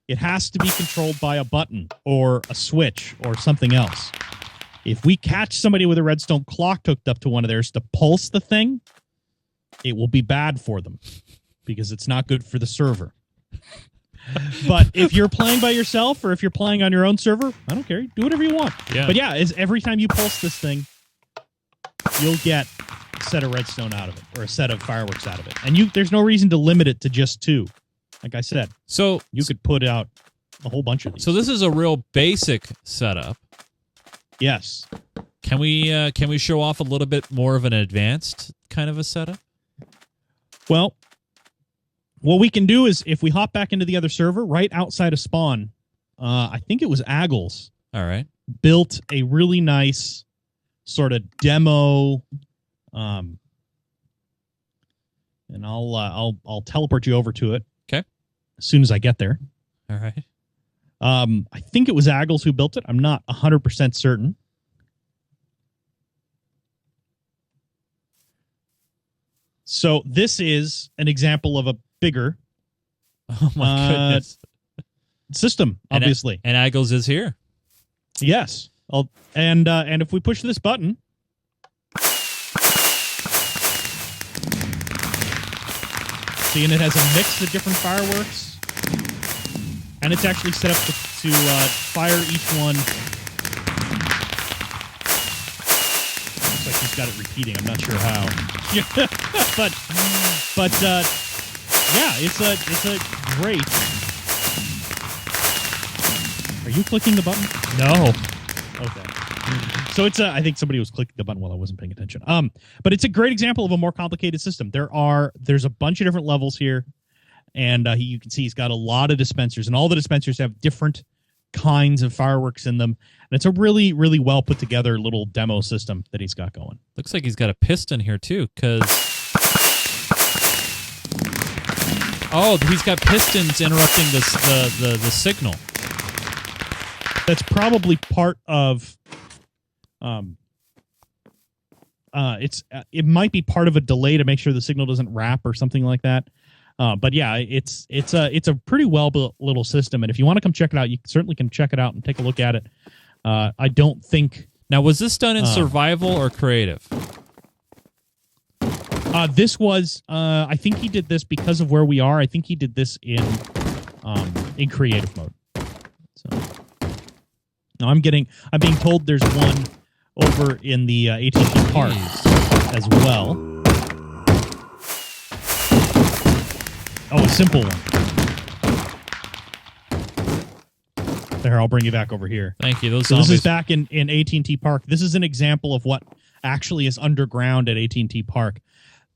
Speaker 3: it has to be controlled by a button or a switch or something else. If we catch somebody with a redstone clock hooked up to one of theirs to pulse the thing, it will be bad for them because it's not good for the server. But if you're playing by yourself or if you're playing on your own server, I don't care. Do whatever you want.
Speaker 1: Yeah.
Speaker 3: But yeah, every time you pulse this thing, you'll get a set of redstone out of it or a set of fireworks out of it. And there's no reason to limit it to just 2. Like I said,
Speaker 1: so
Speaker 3: you could put out a whole bunch of these.
Speaker 1: So this is a real basic setup.
Speaker 3: Yes.
Speaker 1: Can we show off a little bit more of an advanced kind of a setup?
Speaker 3: Well, what we can do is if we hop back into the other server, right outside of spawn, I think it was Aggles.
Speaker 1: All right.
Speaker 3: Built a really nice sort of demo, and I'll teleport you over to it.
Speaker 1: Okay.
Speaker 3: As soon as I get there.
Speaker 1: All right.
Speaker 3: I think it was Aggles who built it. I'm not 100% certain. So this is an example of a bigger
Speaker 1: Oh my goodness.
Speaker 3: system, obviously.
Speaker 1: And Aggles is here.
Speaker 3: Yes. And if we push this button, see, and it has a mix of different fireworks, and it's actually set up to fire each one. Looks like he's got it repeating. I'm not sure how, but yeah, it's a great. Are you clicking the button?
Speaker 1: No.
Speaker 3: Okay. So I think somebody was clicking the button while I wasn't paying attention. But it's a great example of a more complicated system. There's a bunch of different levels here, and you can see he's got a lot of dispensers, and all the dispensers have different kinds of fireworks in them. And it's a really, really well put together little demo system that he's got going.
Speaker 1: Looks like he's got a piston here too, because he's got pistons interrupting the signal.
Speaker 3: That's probably part of it might be part of a delay to make sure the signal doesn't wrap or something like that. But yeah, it's a pretty well built little system, and if you want to come check it out, you certainly can check it out and take a look at it. I don't think
Speaker 1: now, was this done in survival or creative?
Speaker 3: This was I think he did this because of where we are. I think he did this in creative mode. So now I'm being told there's one over in the AT&T Park as well. Oh, a simple one. There, I'll bring you back over here.
Speaker 1: Thank you.
Speaker 3: So this is back in AT&T Park. This is an example of what actually is underground at AT&T Park.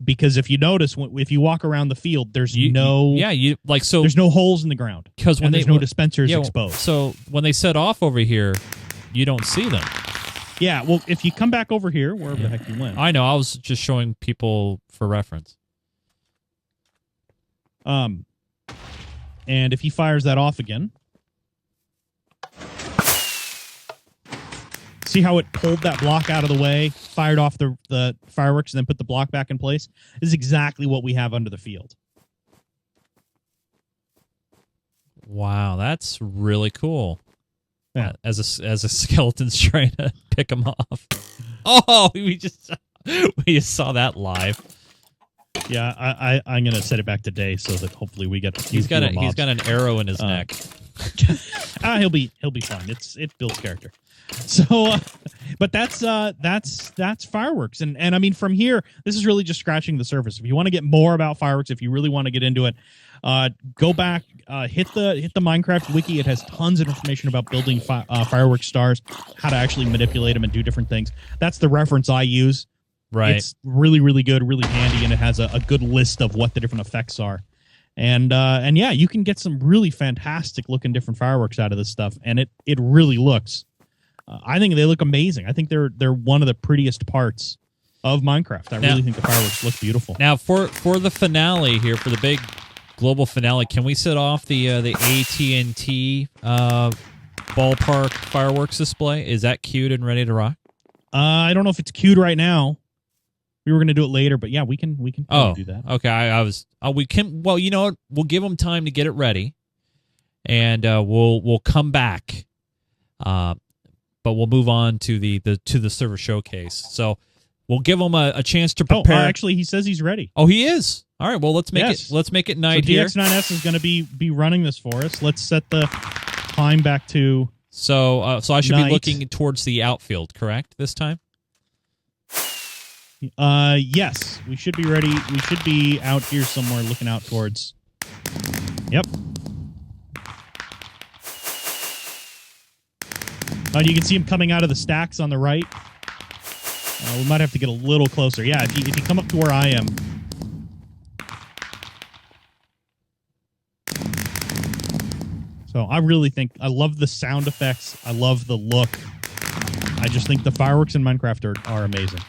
Speaker 3: Because if you notice, if you walk around the field, there's there's no holes in the ground
Speaker 1: because
Speaker 3: there's no dispensers exposed.
Speaker 1: So when they set off over here, you don't see them.
Speaker 3: Yeah, well, if you come back over here, wherever the heck you went,
Speaker 1: I know. I was just showing people for reference.
Speaker 3: And if he fires that off again, see how it pulled that block out of the way, fired off the fireworks, and then put the block back in place? This is exactly what we have under the field.
Speaker 1: Wow, that's really cool.
Speaker 3: Yeah.
Speaker 1: As a skeleton's trying to pick him off. Oh, we just saw that live.
Speaker 3: Yeah, I'm gonna set it back today so that hopefully we get.
Speaker 1: He's got an arrow in his neck.
Speaker 3: He'll be fine. It builds character. So, but that's fireworks, and I mean from here, this is really just scratching the surface. If you want to get more about fireworks, if you really want to get into it, go back, hit the Minecraft wiki. It has tons of information about building fireworks stars, how to actually manipulate them and do different things. That's the reference I use.
Speaker 1: Right,
Speaker 3: it's really, really good, really handy, and it has a good list of what the different effects are. And yeah, you can get some really fantastic looking different fireworks out of this stuff, and it really looks. I think they look amazing. I think they're one of the prettiest parts of Minecraft. I really think the fireworks look beautiful.
Speaker 1: Now, for the finale here, for the big global finale, can we set off the AT&T ballpark fireworks display? Is that queued and ready to rock?
Speaker 3: I don't know if it's queued right now. We were going to do it later, but yeah, we can do that.
Speaker 1: Okay, I was. We can. Well, you know what? We'll give them time to get it ready, and we'll come back. But we'll move on to the server showcase. So we'll give him a chance to prepare.
Speaker 3: Actually, he says he's ready.
Speaker 1: Oh, he is. All right. Well, let's make it night
Speaker 3: so
Speaker 1: here.
Speaker 3: DX9S is going to be running this for us. Let's set the time back to.
Speaker 1: So I should
Speaker 3: night.
Speaker 1: be looking towards the outfield, correct? This time.
Speaker 3: Yes, we should be ready. We should be out here somewhere, looking out towards. Yep. You can see him coming out of the stacks on the right. We might have to get a little closer. Yeah, if you come up to where I am, So I really think I love the sound effects. I love the look. I just think the fireworks in Minecraft are amazing.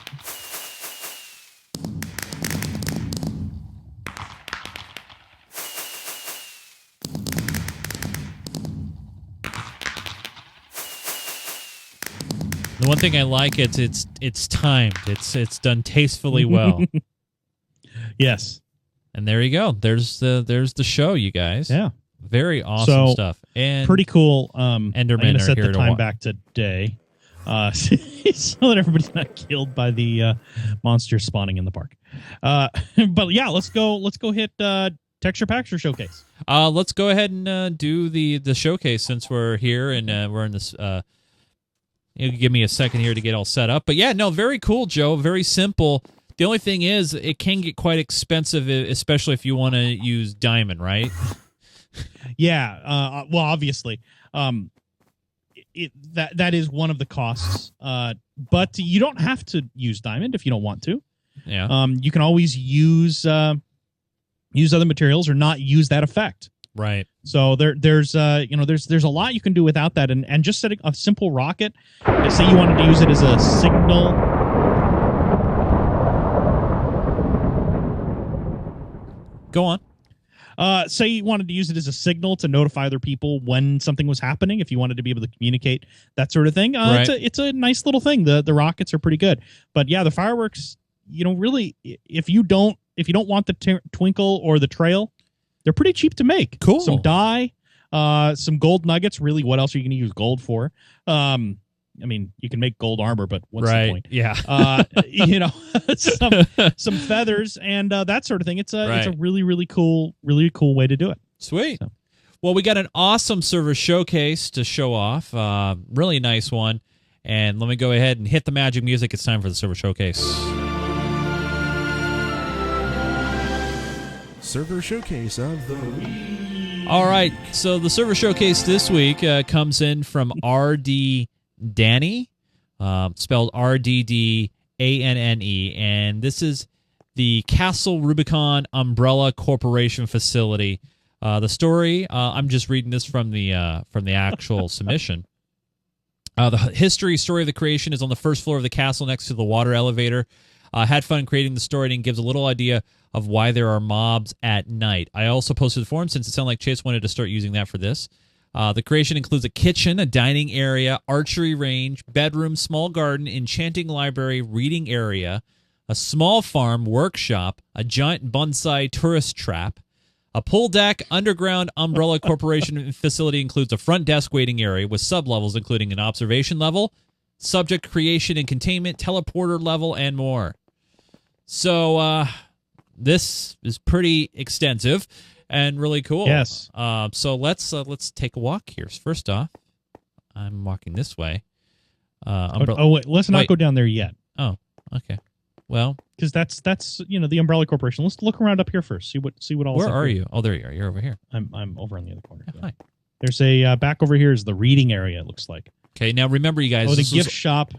Speaker 1: The one thing I like it's timed. It's done tastefully well.
Speaker 3: Yes.
Speaker 1: And there you go. There's the show, you guys.
Speaker 3: Yeah.
Speaker 1: Very awesome stuff. And
Speaker 3: pretty cool.
Speaker 1: Endermen
Speaker 3: I'm going to set
Speaker 1: here
Speaker 3: the
Speaker 1: to
Speaker 3: time
Speaker 1: watch.
Speaker 3: back today, so that everybody's not killed by the monsters spawning in the park. But yeah, let's go hit Texture Paxture Showcase.
Speaker 1: Let's go ahead and do the showcase since we're here and we're in this. You give me a second here to get all set up. But yeah, no, very cool, Joe. Very simple. The only thing is, it can get quite expensive, especially if you want to use diamond, right?
Speaker 3: Yeah. Well, obviously, that is one of the costs. But you don't have to use diamond if you don't want to.
Speaker 1: Yeah.
Speaker 3: You can always use other materials or not use that effect.
Speaker 1: Right.
Speaker 3: So there's a lot you can do without that, and just setting a simple rocket. Say you wanted to use it as a signal.
Speaker 1: Go on.
Speaker 3: Say you wanted to use it as a signal to notify other people when something was happening. If you wanted to be able to communicate, that sort of thing.
Speaker 1: Right.
Speaker 3: It's a nice little thing. The rockets are pretty good, but yeah, the fireworks. Really, if you don't want the twinkle or the trail, they're pretty cheap to make.
Speaker 1: Cool.
Speaker 3: Some dye, some gold nuggets. Really, what else are you going to use gold for? I mean, you can make gold armor, but what's the point?
Speaker 1: Yeah.
Speaker 3: Some feathers and that sort of thing. It's a
Speaker 1: Right.
Speaker 3: really cool way to do it.
Speaker 1: Sweet.
Speaker 3: So.
Speaker 1: Well, we got an awesome server showcase to show off. Really nice one. And let me go ahead and hit the magic music. It's time for the server showcase.
Speaker 4: Server showcase of the week.
Speaker 1: All right. So the server showcase this week comes in from RD Danny, spelled RDDANNE. And this is the Castle Rubicon Umbrella Corporation facility. The story, I'm just reading this from the actual submission. The story of the creation is on the first floor of the castle next to the water elevator. Had fun creating the story and gives a little idea of why there are mobs at night. I also posted the forum since it sounded like Chase wanted to start using that for this. The creation includes a kitchen, a dining area, archery range, bedroom, small garden, enchanting library, reading area, a small farm, workshop, a giant bonsai tourist trap, a pool deck. Underground Umbrella Corporation facility includes a front desk waiting area with sublevels including an observation level, subject creation and containment, teleporter level, and more. So this is pretty extensive and really cool.
Speaker 3: Yes.
Speaker 1: So let's take a walk here. First off, I'm walking this way.
Speaker 3: Wait, let's not go down there yet.
Speaker 1: Oh, okay. Well,
Speaker 3: because that's the Umbrella Corporation. Let's look around up here first. See what all.
Speaker 1: Where are you? Oh, there you are. You're over here.
Speaker 3: I'm over on the other corner.
Speaker 1: Yeah, hi.
Speaker 3: There's a back over here is the reading area. It looks like.
Speaker 1: Okay, now remember, you guys.
Speaker 3: Oh, the gift shop.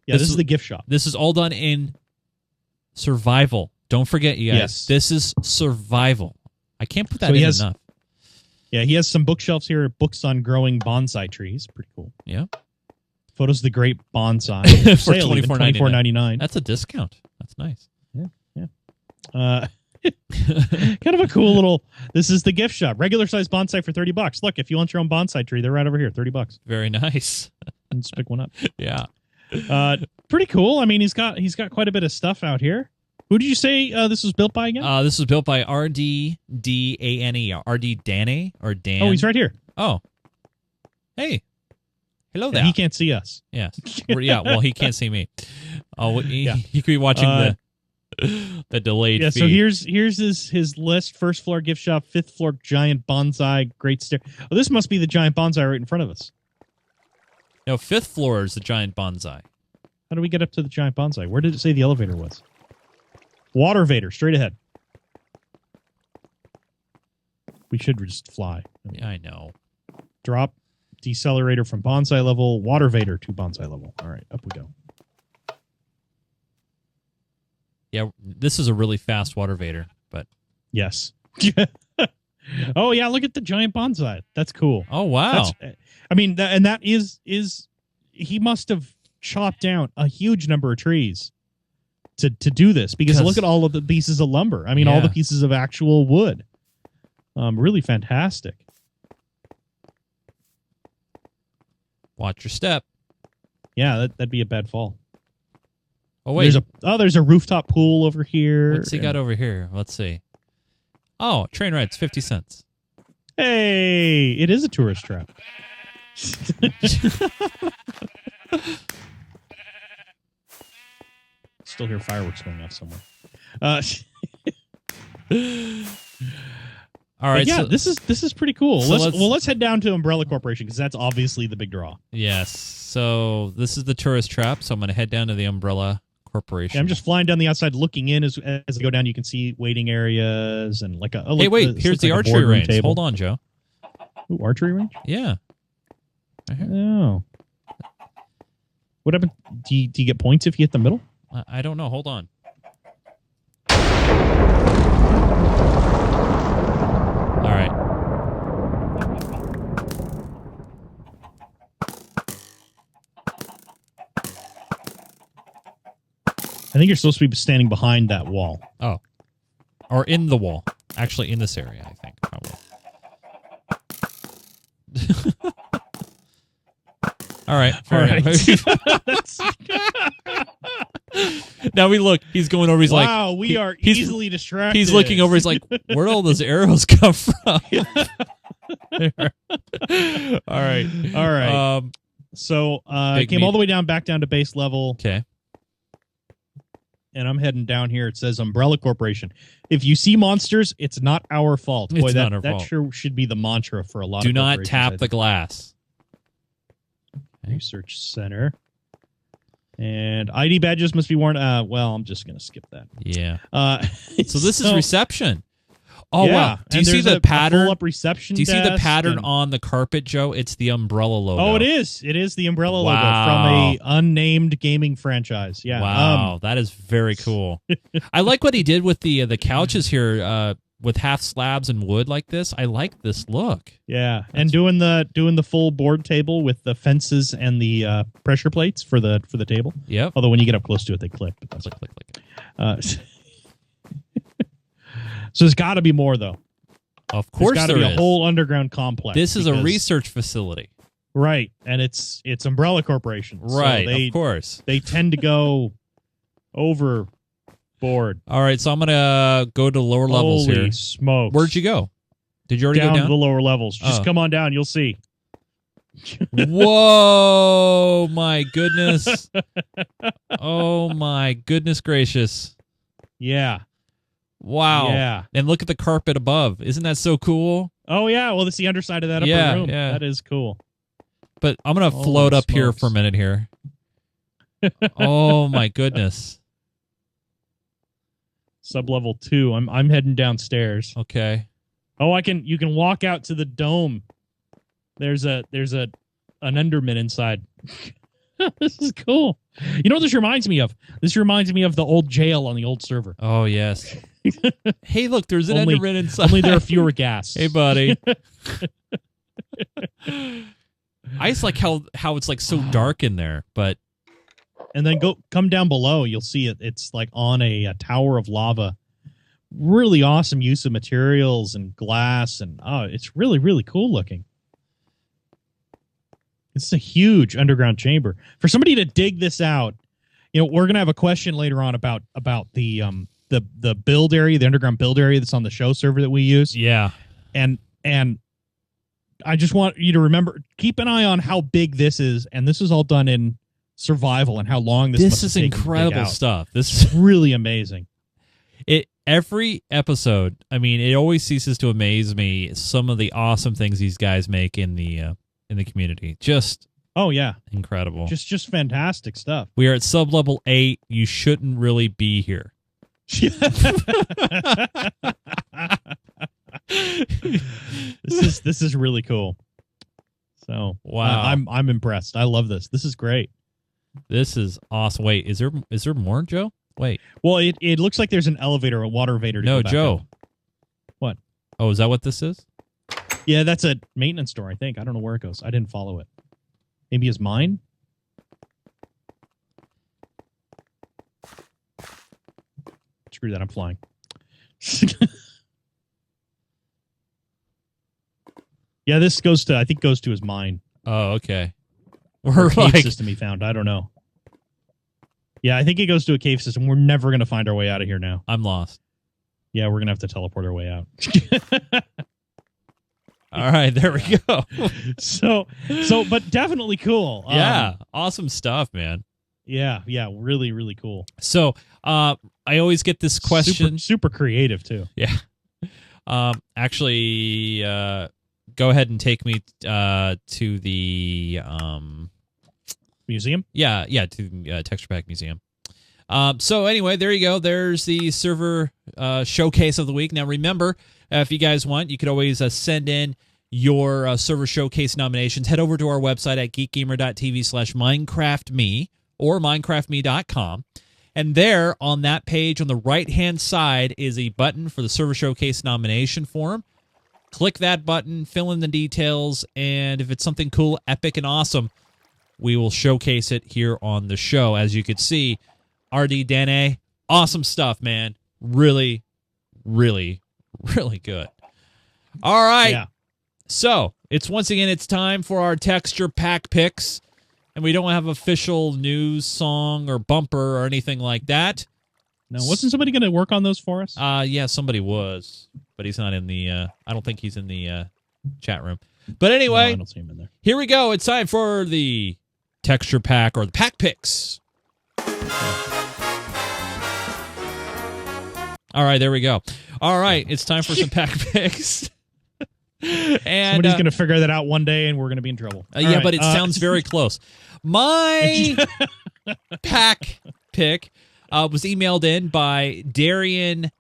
Speaker 3: Yeah, this is the gift shop.
Speaker 1: This is all done in survival. Don't forget, you guys.
Speaker 3: Yes.
Speaker 1: This is survival. I can't put that in enough.
Speaker 3: Yeah, he has some bookshelves here. Books on growing bonsai trees. Pretty cool.
Speaker 1: Yeah.
Speaker 3: Photos of the great bonsai
Speaker 1: For
Speaker 3: sale, even, $24.99.
Speaker 1: That's a discount. That's nice.
Speaker 3: Yeah. Kind of a cool little. This is the gift shop. Regular size bonsai for $30. Look, if you want your own bonsai tree, they're right over here. $30.
Speaker 1: Very nice.
Speaker 3: Just pick one up.
Speaker 1: Yeah.
Speaker 3: Pretty cool. I mean, he's got quite a bit of stuff out here. Who did you say this was built by again?
Speaker 1: This was built by RDDANE. RD Danny or Dan.
Speaker 3: Oh, he's right here.
Speaker 1: Oh. Hey. Hello there.
Speaker 3: He can't see us.
Speaker 1: Yes. Yeah, well, he can't see me. Oh, he could be watching the delayed feed.
Speaker 3: So here's his list. First floor gift shop, fifth floor giant bonsai, great stair. Oh, this must be the giant bonsai right in front of us.
Speaker 1: No, fifth floor is the giant bonsai.
Speaker 3: How do we get up to the giant bonsai? Where did it say the elevator was? Water Vader, straight ahead. We should just fly.
Speaker 1: Yeah, I know.
Speaker 3: Drop decelerator from bonsai level, Water Vader to bonsai level. All right, up we go.
Speaker 1: Yeah, this is a really fast water vader, but
Speaker 3: yes. Oh yeah, look at the giant bonsai. That's cool.
Speaker 1: Oh wow.
Speaker 3: I mean, that is he must have chopped down a huge number of trees to do this, because look at all of the pieces of lumber. I mean, all the pieces of actual wood. Really fantastic.
Speaker 1: Watch your step.
Speaker 3: Yeah, that'd be a bad fall.
Speaker 1: Oh wait.
Speaker 3: There's a rooftop pool over here.
Speaker 1: What's he got over here? Let's see. Oh, train rides, 50 cents.
Speaker 3: Hey, it is a tourist trap. Still hear fireworks going off somewhere.
Speaker 1: All right.
Speaker 3: Yeah,
Speaker 1: so,
Speaker 3: this is pretty cool.
Speaker 1: So
Speaker 3: let's head down to Umbrella Corporation, because that's obviously the big draw.
Speaker 1: yes. So this is the tourist trap. So I'm going to head down to the Umbrella Corporation.
Speaker 3: Yeah, I'm just flying down the outside, looking in. As I go down, you can see waiting areas and like a. Oh,
Speaker 1: hey,
Speaker 3: look,
Speaker 1: wait! Here's the archery range.
Speaker 3: Table.
Speaker 1: Hold on, Joe.
Speaker 3: Ooh, archery range?
Speaker 1: Yeah. Right here.
Speaker 3: Oh. What happened? Do you get points if you hit the middle?
Speaker 1: I don't know. Hold on. All right.
Speaker 3: I think you're supposed to be standing behind that wall.
Speaker 1: Oh. Or in the wall. Actually, in this area, I think, probably. All right. Fair enough. Now we look. He's going over. He's like,
Speaker 3: wow, we are easily distracted.
Speaker 1: He's looking over. He's like, where'd all those arrows come from? All right.
Speaker 3: So I came all the way back down to base level.
Speaker 1: Okay.
Speaker 3: And I'm heading down here. It says Umbrella Corporation. If you see monsters, it's not our fault. Boy, that sure should be the mantra for a lot of
Speaker 1: Do not tap the glass.
Speaker 3: Research Center. And ID badges must be worn. Well, I'm just going to skip that.
Speaker 1: Yeah. So this is reception. Oh,
Speaker 3: yeah.
Speaker 1: wow. Do you see the pattern?
Speaker 3: Up reception
Speaker 1: Do you see the pattern
Speaker 3: and
Speaker 1: on the carpet, Joe? It's the Umbrella logo.
Speaker 3: Oh, it is. It is the Umbrella logo from a unnamed gaming franchise. Yeah.
Speaker 1: Wow. That is very cool. I like what he did with the couches here with half slabs and wood like this. I like this look.
Speaker 3: Yeah. And doing the full board table with the fences and the pressure plates for the table.
Speaker 1: Yep.
Speaker 3: Although when you get up close to it, they click. But that's
Speaker 1: click.
Speaker 3: So there's got to be more, though.
Speaker 1: Of course
Speaker 3: there's got to be a whole underground complex.
Speaker 1: This is a research facility.
Speaker 3: Right. And it's Umbrella Corporation.
Speaker 1: Right,
Speaker 3: so
Speaker 1: of course.
Speaker 3: They tend to go overboard.
Speaker 1: All right, so I'm going to go to lower levels here.
Speaker 3: Holy smokes.
Speaker 1: Where'd you go? Did you already go down?
Speaker 3: To the lower levels. Just come on down. You'll see.
Speaker 1: Whoa, my goodness. Oh, my goodness gracious.
Speaker 3: Yeah.
Speaker 1: Wow.
Speaker 3: Yeah.
Speaker 1: And look at the carpet above. Isn't that so cool?
Speaker 3: Oh, yeah. Well, it's the underside of that upper room. Yeah. That is cool.
Speaker 1: But I'm going to float up here for a minute here. Oh, my goodness.
Speaker 3: Sub-level 2. I'm heading downstairs.
Speaker 1: Okay.
Speaker 3: Oh, you can walk out to the dome. There's an Enderman inside. This is cool. You know what this reminds me of? This reminds me of the old jail on the old server.
Speaker 1: Oh, yes. Hey, look, there's an Enderman inside.
Speaker 3: Only there are fewer gas.
Speaker 1: Hey, buddy. I just like how it's like so dark in there, but
Speaker 3: and then come down below, you'll see it. It's like on a tower of lava. Really awesome use of materials and glass, and it's really, really cool looking. It's a huge underground chamber. For somebody to dig this out, we're gonna have a question later on about the build area, the underground build area that's on the show server that we use.
Speaker 1: Yeah,
Speaker 3: and I just want you to remember, keep an eye on how big this is, and this is all done in survival, and how long this
Speaker 1: is incredible stuff. This is
Speaker 3: really amazing.
Speaker 1: Every episode, I mean, it always ceases to amaze me some of the awesome things these guys make in the community. Just incredible.
Speaker 3: Just fantastic stuff.
Speaker 1: We are at sub-level 8. You shouldn't really be here.
Speaker 3: This is really cool. So
Speaker 1: wow,
Speaker 3: I'm impressed. I love this. This is great.
Speaker 1: This is awesome. Wait, is there more, Joe? Wait.
Speaker 3: Well, it looks like there's an elevator, a water elevator.
Speaker 1: No, Joe.
Speaker 3: What?
Speaker 1: Oh, is that what this is?
Speaker 3: Yeah, that's a maintenance store, I think. I don't know where it goes. I didn't follow it. Maybe it's mine? Screw that, I'm flying. Yeah, this goes to, I think goes to his mine.
Speaker 1: Oh, okay.
Speaker 3: Or
Speaker 1: We're
Speaker 3: a cave
Speaker 1: like,
Speaker 3: system he found. I don't know. Yeah, I think it goes to a cave system. We're never going to find our way out of here now.
Speaker 1: I'm lost.
Speaker 3: Yeah, we're going to have to teleport our way out.
Speaker 1: All right, there we go.
Speaker 3: So, but definitely cool.
Speaker 1: Yeah, awesome stuff, man.
Speaker 3: Yeah, really, really cool.
Speaker 1: So, I always get this question.
Speaker 3: Super creative, too.
Speaker 1: Yeah. Actually, go ahead and take me to the
Speaker 3: museum.
Speaker 1: Yeah, to the Texture Pack Museum. So anyway, there you go. There's the server showcase of the week. Now remember, if you guys want, you could always send in your server showcase nominations. Head over to our website at geekgamer.tv/minecraftme or minecraftme.com. And there on that page on the right-hand side is a button for the server showcase nomination form. Click that button, fill in the details, and if it's something cool, epic, and awesome, we will showcase it here on the show. As you can see, RD Dane, awesome stuff, man. Really, really, really good. All right.
Speaker 3: Yeah.
Speaker 1: So, it's time for our texture pack picks. And we don't have official news song or bumper or anything like that.
Speaker 3: No, wasn't somebody going to work on those for us?
Speaker 1: Yeah, somebody was. But he's not in the I don't think he's in the chat room. But anyway,
Speaker 3: No, I don't see him in there.
Speaker 1: Here we go. It's time for the texture pack or the pack picks. All right, there we go. All right, it's time for some pack picks. And
Speaker 3: somebody's going to figure that out one day, and we're going to be in trouble.
Speaker 1: Yeah,
Speaker 3: right,
Speaker 1: but it sounds very close. My pack pick was emailed in by Darian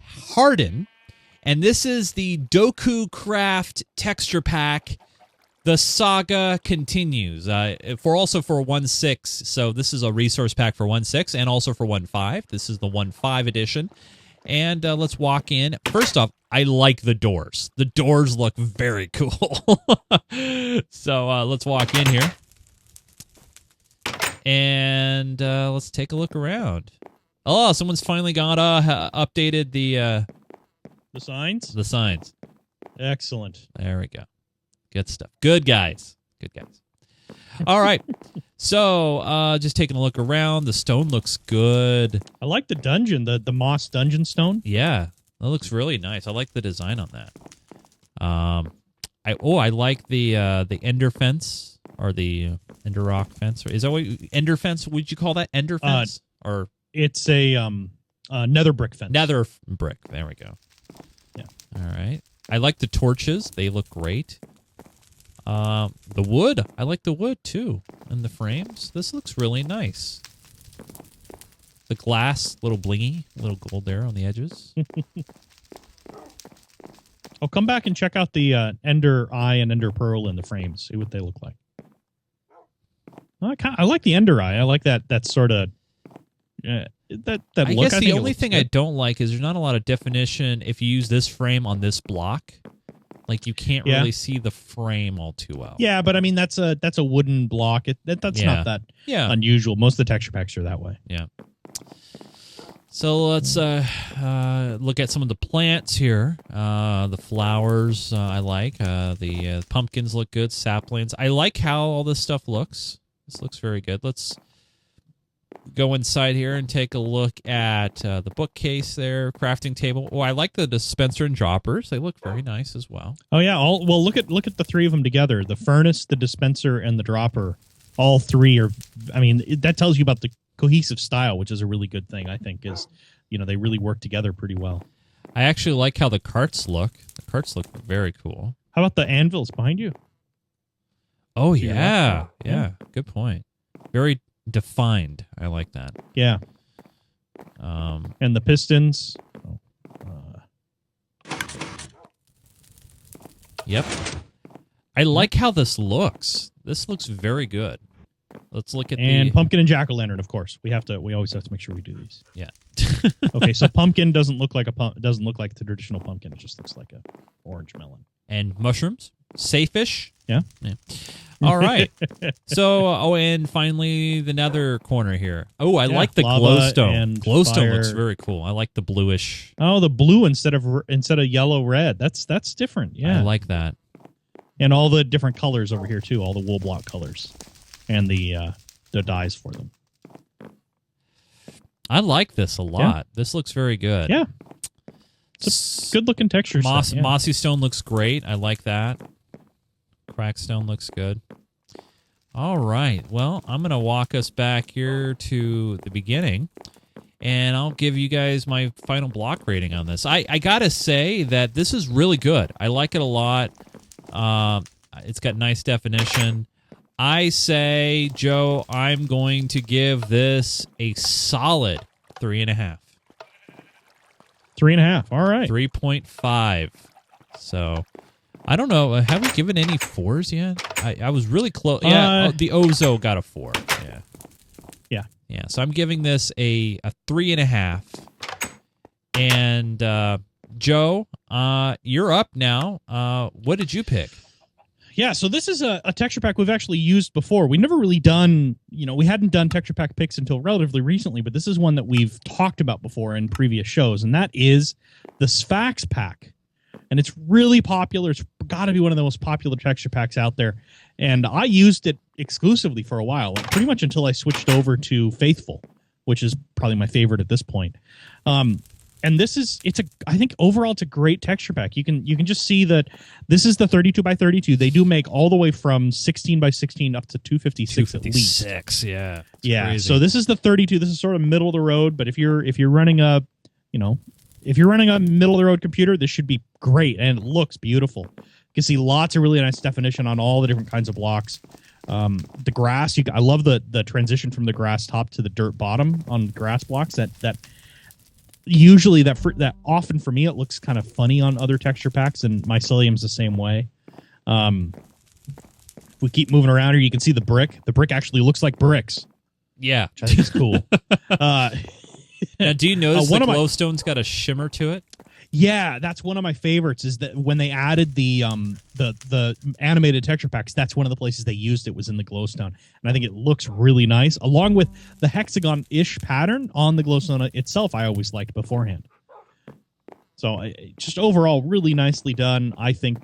Speaker 1: Harden, and this is the DokuCraft texture pack. The saga continues. For 1.6, so this is a resource pack for 1.6 and also for 1.5. This is the 1.5 edition. And let's walk in. First off, I like the doors. The doors look very cool. So let's walk in here. And let's take a look around. Oh, someone's finally got updated the
Speaker 3: signs?
Speaker 1: The signs.
Speaker 3: Excellent.
Speaker 1: There we go. Good stuff. Good guys. Good guys. All right. So, just taking a look around. The stone looks good.
Speaker 3: I like the dungeon, the moss dungeon stone.
Speaker 1: Yeah, that looks really nice. I like the design on that. I like the ender fence or the ender rock fence. Is that what ender fence? Would you call that ender fence? Or
Speaker 3: it's a nether brick fence.
Speaker 1: Nether brick. There we go.
Speaker 3: Yeah.
Speaker 1: All right. I like the torches. They look great. The wood. I like the wood, too. And the frames. This looks really nice. The glass, little blingy, little gold there on the edges.
Speaker 3: I'll come back and check out the Ender Eye and Ender Pearl in the frames. See what they look like. I like the Ender Eye. I like that sort of... that look.
Speaker 1: I guess the only thing
Speaker 3: good.
Speaker 1: I don't like is there's not a lot of definition if you use this frame on this block. Like, you can't really see the frame all too well.
Speaker 3: Yeah, but I mean, that's a wooden block. That's not that unusual. Most of the texture packs are that way.
Speaker 1: Yeah. So let's look at some of the plants here. The flowers I like. The pumpkins look good. Saplings. I like how all this stuff looks. This looks very good. Let's go inside here and take a look at the bookcase there, crafting table. Oh, I like the dispenser and droppers. They look very nice as well.
Speaker 3: Oh yeah, look at the three of them together. The furnace, the dispenser, and the dropper. All three are. I mean, that tells you about the cohesive style, which is a really good thing. I think is, they really work together pretty well.
Speaker 1: I actually like how the carts look. The carts look very cool.
Speaker 3: How about the anvils behind you?
Speaker 1: Oh yeah, yeah. Good point. Very defined. I like that.
Speaker 3: Yeah. And the pistons.
Speaker 1: Yep. I like how this looks. This looks very good. Let's look at
Speaker 3: and pumpkin and jack-o'-lantern, of course. We always have to make sure we do these.
Speaker 1: Yeah.
Speaker 3: Okay, so pumpkin doesn't look like the traditional pumpkin. It just looks like a orange melon.
Speaker 1: And mushrooms, safe-ish.
Speaker 3: Yeah.
Speaker 1: All right. So, and finally the nether corner here. Oh, I like the glowstone. Glowstone looks very cool. I like the bluish.
Speaker 3: Oh, the blue instead of yellow red. That's different. Yeah,
Speaker 1: I like that.
Speaker 3: And all the different colors over here too. All the wool block colors, and the dyes for them.
Speaker 1: I like this a lot. Yeah. This looks very good.
Speaker 3: Yeah. It's a good-looking texture.
Speaker 1: Mossy stone looks great. I like that. Crackstone looks good. All right. Well, I'm going to walk us back here to the beginning, and I'll give you guys my final block rating on this. I got to say that this is really good. I like it a lot. It's got nice definition. I say, Joe, I'm going to give this a solid 3.5.
Speaker 3: 3.5. All right.
Speaker 1: 3.5. So, I don't know. Have we given any 4s yet? I was really close. Yeah, the Ozo got a 4. Yeah.
Speaker 3: Yeah.
Speaker 1: Yeah. So I'm giving this a 3.5. And Joe, you're up now. What did you pick?
Speaker 3: Yeah, so this is a texture pack we've actually used before. We never really done, we hadn't done texture pack picks until relatively recently, but this is one that we've talked about before in previous shows, and that is the Sphax pack. And it's really popular. It's got to be one of the most popular texture packs out there. And I used it exclusively for a while, pretty much until I switched over to Faithful, which is probably my favorite at this point. And I think overall it's a great texture pack. You can just see that this is the 32 by 32. They do make all the way from 16 by 16 up to 256 at least.
Speaker 1: 256, yeah.
Speaker 3: Yeah.
Speaker 1: Crazy.
Speaker 3: So this is the 32. This is sort of middle of the road, but if you're running a middle of the road computer, this should be great, and it looks beautiful. You can see lots of really nice definition on all the different kinds of blocks. The grass, I love the transition from the grass top to the dirt bottom on grass blocks. That usually that often for me it looks kind of funny on other texture packs, and Mycelium's the same way. If we keep moving around here, you can see the brick. The brick actually looks like bricks.
Speaker 1: Yeah,
Speaker 3: which I think is cool.
Speaker 1: Now, do you notice the glowstone's got a shimmer to it?
Speaker 3: Yeah, that's one of my favorites. Is that when they added the animated texture packs, that's one of the places they used it, was in the glowstone, and I think it looks really nice, along with the hexagon-ish pattern on the glowstone itself. I always liked beforehand. So just overall, really nicely done. I think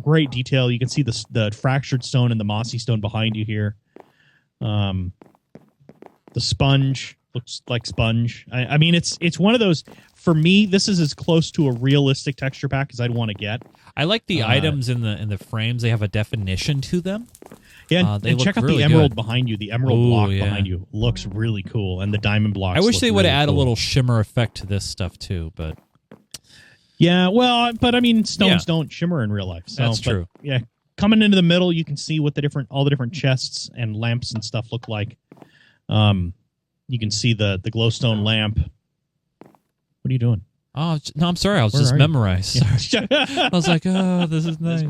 Speaker 3: great detail. You can see the fractured stone and the mossy stone behind you here. The sponge looks like sponge. I mean, it's one of those. For me, this is as close to a realistic texture pack as I'd want to get.
Speaker 1: I like the items in the frames. They have a definition to them.
Speaker 3: Yeah, and check out really the emerald behind you. The emerald block behind you looks really cool, and the diamond blocks.
Speaker 1: I wish they would
Speaker 3: really
Speaker 1: add
Speaker 3: cool.
Speaker 1: a little shimmer effect to this stuff too, but
Speaker 3: yeah, well, but I mean, stones don't shimmer in real life. So,
Speaker 1: that's true.
Speaker 3: Yeah, coming into the middle, you can see what all the different chests and lamps and stuff look like. You can see the glowstone lamp. What are you doing?
Speaker 1: Oh, no, I'm sorry. I was just memorized.
Speaker 3: Yeah.
Speaker 1: I was like, oh, this is nice.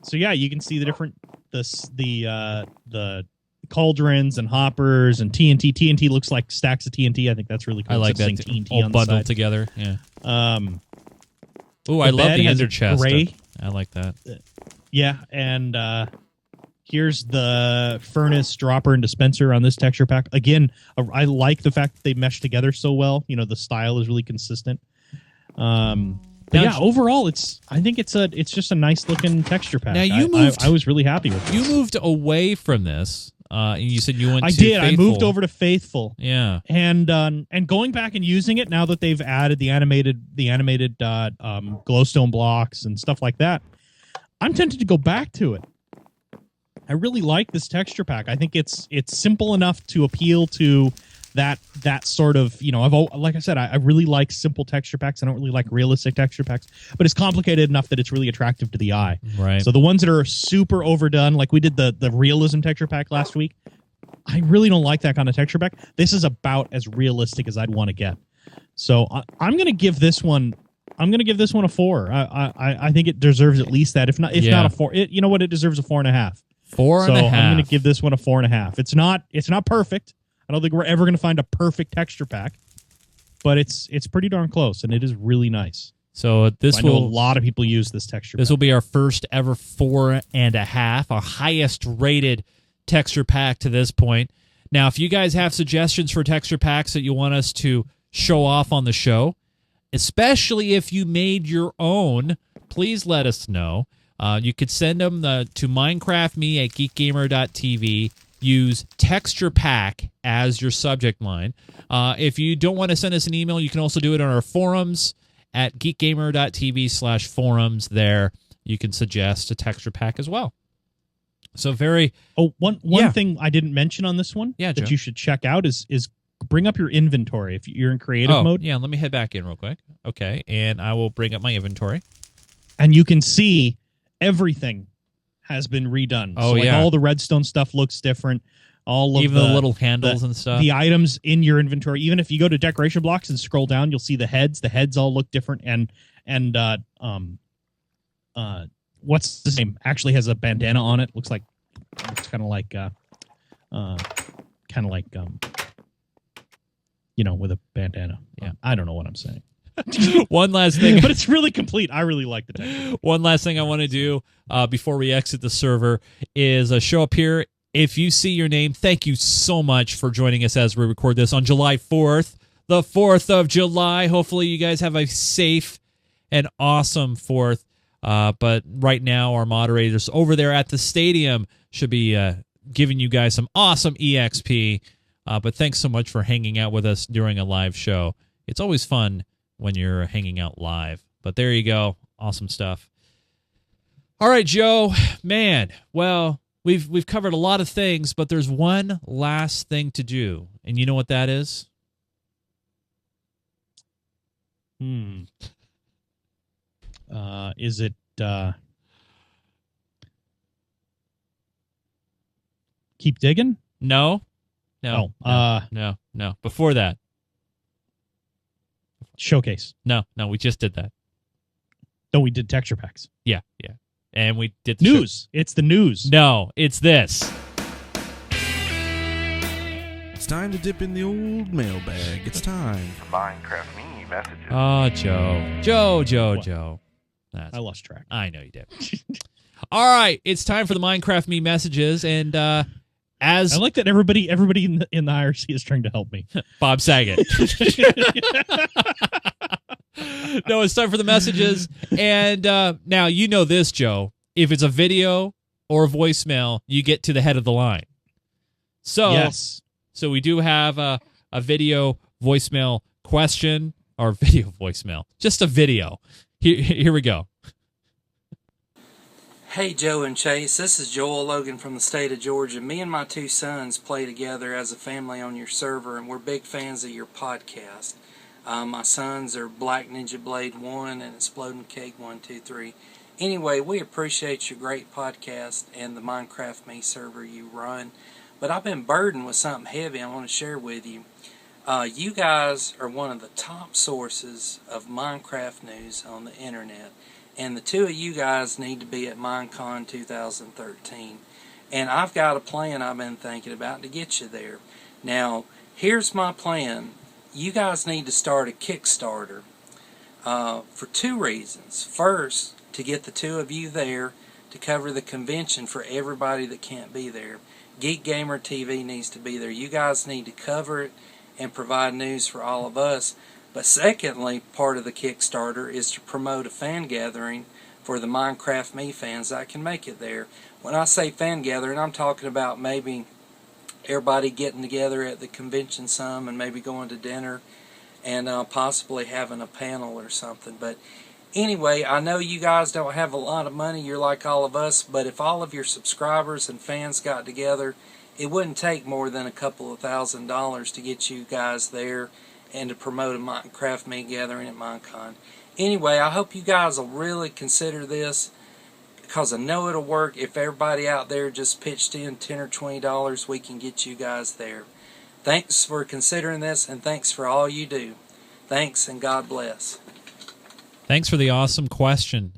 Speaker 3: So yeah, you can see the different the cauldrons and hoppers and TNT. TNT looks like stacks of TNT. I think that's really cool.
Speaker 1: I like that
Speaker 3: TNT
Speaker 1: all
Speaker 3: on
Speaker 1: bundled
Speaker 3: the side.
Speaker 1: Together. Yeah.
Speaker 3: Oh,
Speaker 1: I love the ender chest.
Speaker 3: Gray.
Speaker 1: I like that.
Speaker 3: Yeah, and here's the furnace, dropper, and dispenser on this texture pack. Again, I like the fact that they mesh together so well. The style is really consistent. But yeah, overall, I think it's just a nice looking texture pack.
Speaker 1: Now
Speaker 3: I was really happy with it.
Speaker 1: You moved away from this. You said you went.
Speaker 3: I
Speaker 1: to
Speaker 3: did.
Speaker 1: Faithful.
Speaker 3: I moved over to Faithful.
Speaker 1: Yeah,
Speaker 3: and going back and using it now that they've added the animated glowstone blocks and stuff like that, I'm tempted to go back to it. I really like this texture pack. I think it's simple enough to appeal to that sort of, like I said, I really like simple texture packs. I don't really like realistic texture packs, but it's complicated enough that it's really attractive to the eye.
Speaker 1: Right.
Speaker 3: So the ones that are super overdone, like we did the realism texture pack last week, I really don't like that kind of texture pack. This is about as realistic as I'd want to get. So I'm going to give this one. I'm going to give this one a 4. I think it deserves at least that, if not a 4. You know what? It deserves a 4.5.
Speaker 1: Four and a half.
Speaker 3: I'm going to give this one a 4.5. It's not perfect. I don't think we're ever going to find a perfect texture pack, but it's pretty darn close, and it is really nice.
Speaker 1: So
Speaker 3: I know a lot of people use this texture.
Speaker 1: This
Speaker 3: pack.
Speaker 1: will be our first ever 4.5, our highest rated texture pack to this point. Now, if you guys have suggestions for texture packs that you want us to show off on the show, especially if you made your own, please let us know. You could send them to minecraftme@geekgamer.tv. Use texture pack as your subject line. If you don't want to send us an email, you can also do it on our forums at geekgamer.tv/forums. There, you can suggest a texture pack as well. So
Speaker 3: one thing I didn't mention on this one that
Speaker 1: Joe.
Speaker 3: you should check out is bring up your inventory if you're in creative mode.
Speaker 1: Yeah, let me head back in real quick. Okay, and I will bring up my inventory.
Speaker 3: And you can see everything has been redone.
Speaker 1: Oh,
Speaker 3: so all the redstone stuff looks different. Even the
Speaker 1: little handles and stuff.
Speaker 3: The items in your inventory, even if you go to decoration blocks and scroll down, you'll see the heads. The heads all look different. And what's his name? Actually has a bandana on it. Looks kind of like with a bandana.
Speaker 1: Yeah.
Speaker 3: I don't know what I'm saying.
Speaker 1: One last thing.
Speaker 3: But it's really complete. I really like the texture.
Speaker 1: One last thing I want to do before we exit the server is show up here. If you see your name, thank you so much for joining us as we record this on July 4th, the 4th of July. Hopefully you guys have a safe and awesome 4th. But right now, our moderators over there at the stadium should be giving you guys some awesome EXP. But thanks so much for hanging out with us during a live show. It's always fun when you're hanging out live. But there you go. Awesome stuff. All right, Joe. Man, well, we've covered a lot of things, but there's one last thing to do. And you know what that is?
Speaker 3: Is it keep digging?
Speaker 1: No.
Speaker 3: No.
Speaker 1: Before that.
Speaker 3: Showcase.
Speaker 1: No, we just did that.
Speaker 3: No, we did texture packs.
Speaker 1: Yeah. And we did the
Speaker 3: news. It's the news.
Speaker 1: No, it's this.
Speaker 4: It's time to dip in the old mailbag. It's time for
Speaker 7: Minecraft Me messages.
Speaker 1: Oh, Joe.
Speaker 3: I lost track.
Speaker 1: I know you did. All right, it's time for the Minecraft Me messages, and as
Speaker 3: I like that everybody in the IRC is trying to help me.
Speaker 1: Bob Saget. No, it's time for the messages, and now you know this, Joe. If it's a video or a voicemail, you get to the head of the line. So
Speaker 3: yes.
Speaker 1: So we do have a video voicemail question, or video voicemail, just a video. Here we go.
Speaker 8: Hey Joe and Chase, this is Joel Logan from the state of Georgia. Me and my two sons play together as a family on your server, and we're big fans of your podcast. My sons are Black Ninja Blade 1 and Exploding Cake 123. Anyway, we appreciate your great podcast and the Minecraft Me server you run. But I've been burdened with something heavy I want to share with you. You guys are one of the top sources of Minecraft news on the internet. And the two of you guys need to be at Minecon 2013. And I've got a plan I've been thinking about to get you there. Now, here's my plan. You guys need to start a Kickstarter for two reasons. First, to get the two of you there to cover the convention for everybody that can't be there. GeekGamerTV needs to be there. You guys need to cover it and provide news for all of us. But secondly, part of the Kickstarter is to promote a fan gathering for the Minecraft Me fans that can make it there. When I say fan gathering, I'm talking about maybe everybody getting together at the convention some and maybe going to dinner and possibly having a panel or something. But anyway, I know you guys don't have a lot of money. You're like all of us. But if all of your subscribers and fans got together, it wouldn't take more than a couple of $1,000s to get you guys there and to promote a Minecraft Me gathering at Minecon. Anyway, I hope you guys will really consider this, because I know it'll work. If everybody out there just pitched in $10 or $20, we can get you guys there. Thanks for considering this, and thanks for all you do. Thanks, and God bless.
Speaker 1: Thanks for the awesome question.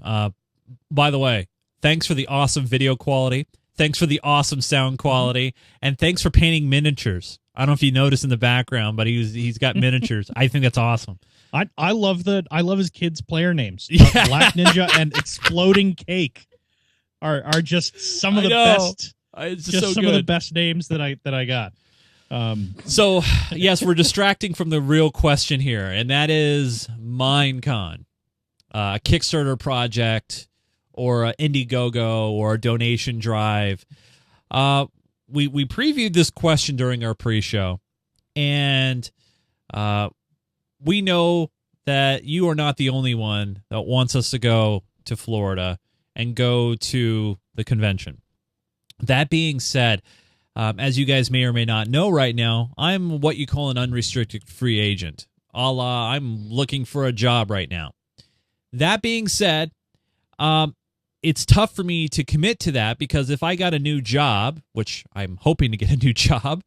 Speaker 1: By the way, thanks for the awesome video quality. Thanks for the awesome sound quality, and thanks for painting miniatures. I don't know if you noticed in the background, but he's got miniatures. I think that's awesome.
Speaker 3: I love his kids' player names.
Speaker 1: Yeah.
Speaker 3: Black Ninja and Exploding Cake are just some of the best.
Speaker 1: It's
Speaker 3: Just
Speaker 1: so
Speaker 3: some
Speaker 1: good.
Speaker 3: of the best names that I got.
Speaker 1: So, yes, we're distracting from the real question here, and that is Minecon, a Kickstarter project or an Indiegogo or a donation drive. We previewed this question during our pre-show, and we know that you are not the only one that wants us to go to Florida and go to the convention. That being said, as you guys may or may not know right now, I'm what you call an unrestricted free agent. I'm looking for a job right now. That being said, it's tough for me to commit to that because if I got a new job, which I'm hoping to get a new job,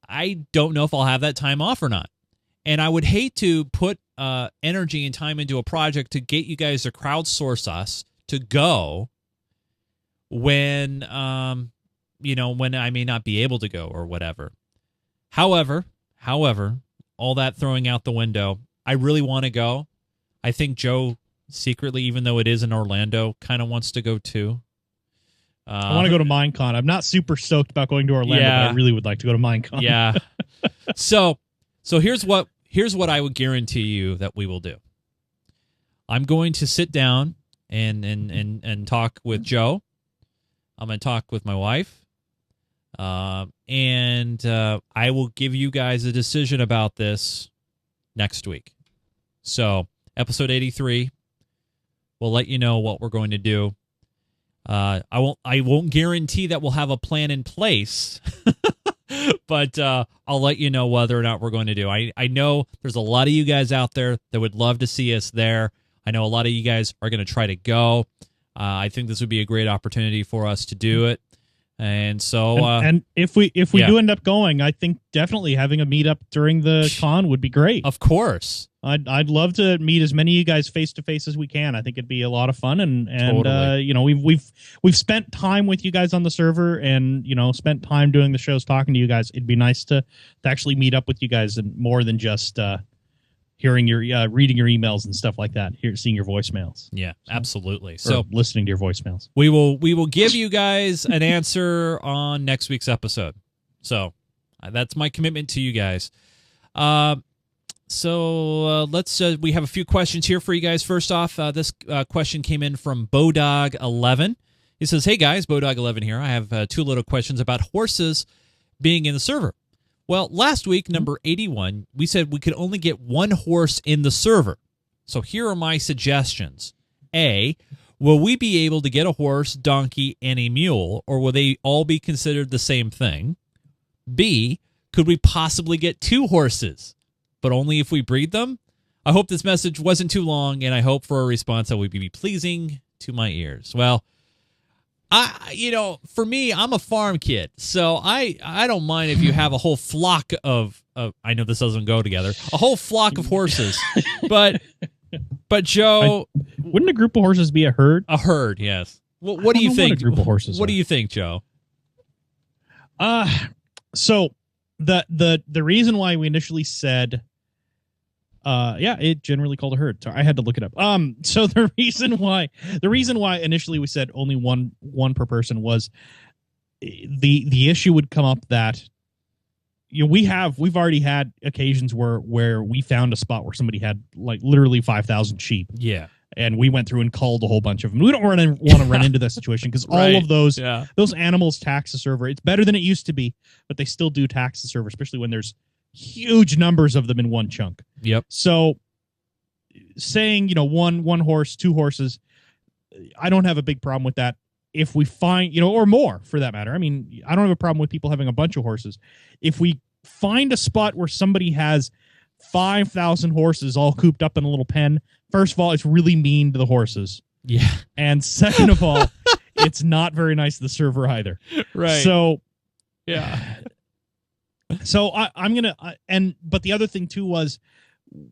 Speaker 1: I don't know if I'll have that time off or not. And I would hate to put energy and time into a project to get you guys to crowdsource us to go when when I may not be able to go or whatever. However, all that throwing out the window, I really want to go. I think Joe secretly, even though it is in Orlando, kind of wants to go too.
Speaker 3: I want to go to Minecon. I'm not super stoked about going to Orlando, but I really would like to go to Minecon.
Speaker 1: Yeah. So here's what I would guarantee you that we will do. I'm going to sit down and talk with Joe. I'm going to talk with my wife. And I will give you guys a decision about this next week. So, episode 83, we'll let you know what we're going to do. I won't guarantee that we'll have a plan in place, but I'll let you know whether or not we're going to do. I know there's a lot of you guys out there that would love to see us there. I know a lot of you guys are going to try to go. I think this would be a great opportunity for us to do it. And so,
Speaker 3: and if we do end up going, I think definitely having a meetup during the con would be great.
Speaker 1: Of course,
Speaker 3: I'd love to meet as many of you guys face to face as we can. I think it'd be a lot of fun, and
Speaker 1: totally.
Speaker 3: We've spent time with you guys on the server, and spent time doing the shows, talking to you guys. It'd be nice to actually meet up with you guys, and more than just hearing your reading your emails and stuff like that. Seeing your voicemails.
Speaker 1: Yeah, absolutely. So
Speaker 3: listening to your voicemails.
Speaker 1: We will give you guys an answer on next week's episode. So that's my commitment to you guys. So let's we have a few questions here for you guys. First off, this question came in from Bodog11. He says, "Hey guys, Bodog11 here. I have two little questions about horses being in the server. Well, last week, number 81, we said we could only get one horse in the server. So here are my suggestions. A, will we be able to get a horse, donkey, and a mule, or will they all be considered the same thing? B, could we possibly get two horses, but only if we breed them? I hope this message wasn't too long, and I hope for a response that would be pleasing to my ears." Well, for me, I'm a farm kid, so I don't mind if you have a whole flock of I know this doesn't go together, a whole flock of horses, but Joe,
Speaker 3: wouldn't a group of horses be a herd?
Speaker 1: A herd, yes. What do you think?
Speaker 3: What a group of horses.
Speaker 1: What do you think, Joe?
Speaker 3: So the reason why we initially said, it generally called a herd. Sorry, I had to look it up. So the reason why initially we said only one per person was the issue would come up that we've already had occasions where we found a spot where somebody had like literally 5,000 sheep.
Speaker 1: Yeah.
Speaker 3: And we went through and culled a whole bunch of them. We don't want to run into that situation because all of those animals tax the server. It's better than it used to be, but they still do tax the server, especially when there's huge numbers of them in one chunk.
Speaker 1: Yep.
Speaker 3: So saying, one horse, two horses, I don't have a big problem with that. If we find, or more for that matter. I mean, I don't have a problem with people having a bunch of horses. If we find a spot where somebody has 5,000 horses all cooped up in a little pen, first of all, it's really mean to the horses.
Speaker 1: Yeah.
Speaker 3: And second of all, it's not very nice to the server either.
Speaker 1: Right.
Speaker 3: So,
Speaker 1: yeah.
Speaker 3: So I'm going to, but the other thing too was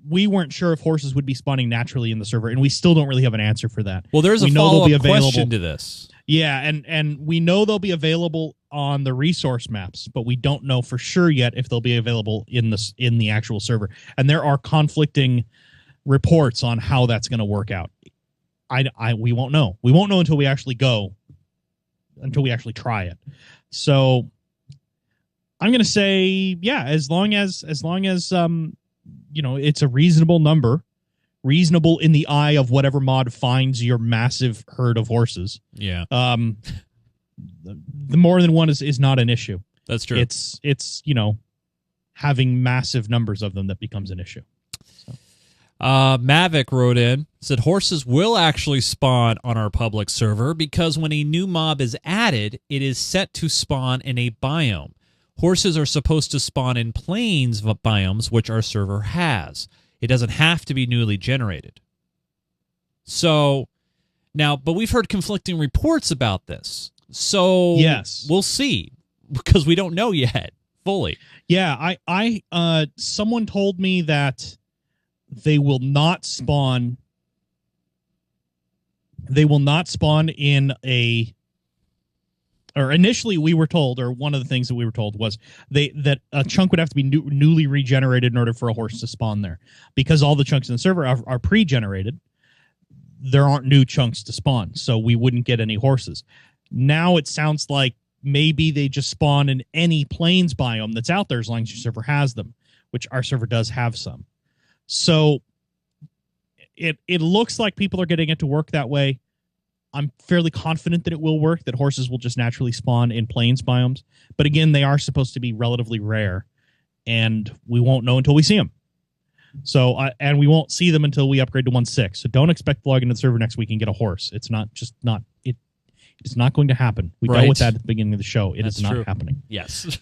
Speaker 3: we weren't sure if horses would be spawning naturally in the server, and we still don't really have an answer for that.
Speaker 1: Well, there's a follow-up question to this.
Speaker 3: Yeah, and we know they'll be available on the resource maps, but we don't know for sure yet if they'll be available in the actual server. And there are conflicting reports on how that's going to work out. We won't know. We won't know until we actually try it. So I'm going to say, yeah, as long as it's a reasonable number, reasonable in the eye of whatever mod finds your massive herd of horses.
Speaker 1: Yeah.
Speaker 3: The more than one is not an issue.
Speaker 1: That's true.
Speaker 3: It's having massive numbers of them that becomes an issue. So.
Speaker 1: Mavic wrote in, said horses will actually spawn on our public server because when a new mob is added, it is set to spawn in a biome. Horses are supposed to spawn in plains biomes, which our server has. It doesn't have to be newly generated. So, now, but we've heard conflicting reports about this. So,
Speaker 3: yes,
Speaker 1: we'll see because we don't know yet fully.
Speaker 3: Yeah, someone told me that they will not spawn. They will not spawn in a. Or initially, we were told, or one of the things that we were told was that a chunk would have to be newly regenerated in order for a horse to spawn there, because all the chunks in the server are pre-generated. There aren't new chunks to spawn, so we wouldn't get any horses. Now it sounds like maybe they just spawn in any plains biome that's out there as long as your server has them, which our server does have some. So it looks like people are getting it to work that way. I'm fairly confident that it will work, that horses will just naturally spawn in plains biomes. But again, they are supposed to be relatively rare, and we won't know until we see them. So, and we won't see them until we upgrade to 1.6. So don't expect to log into the server next week and get a horse. It's not going to happen. We dealt with that at the beginning of the show. It is not happening.
Speaker 1: Yes.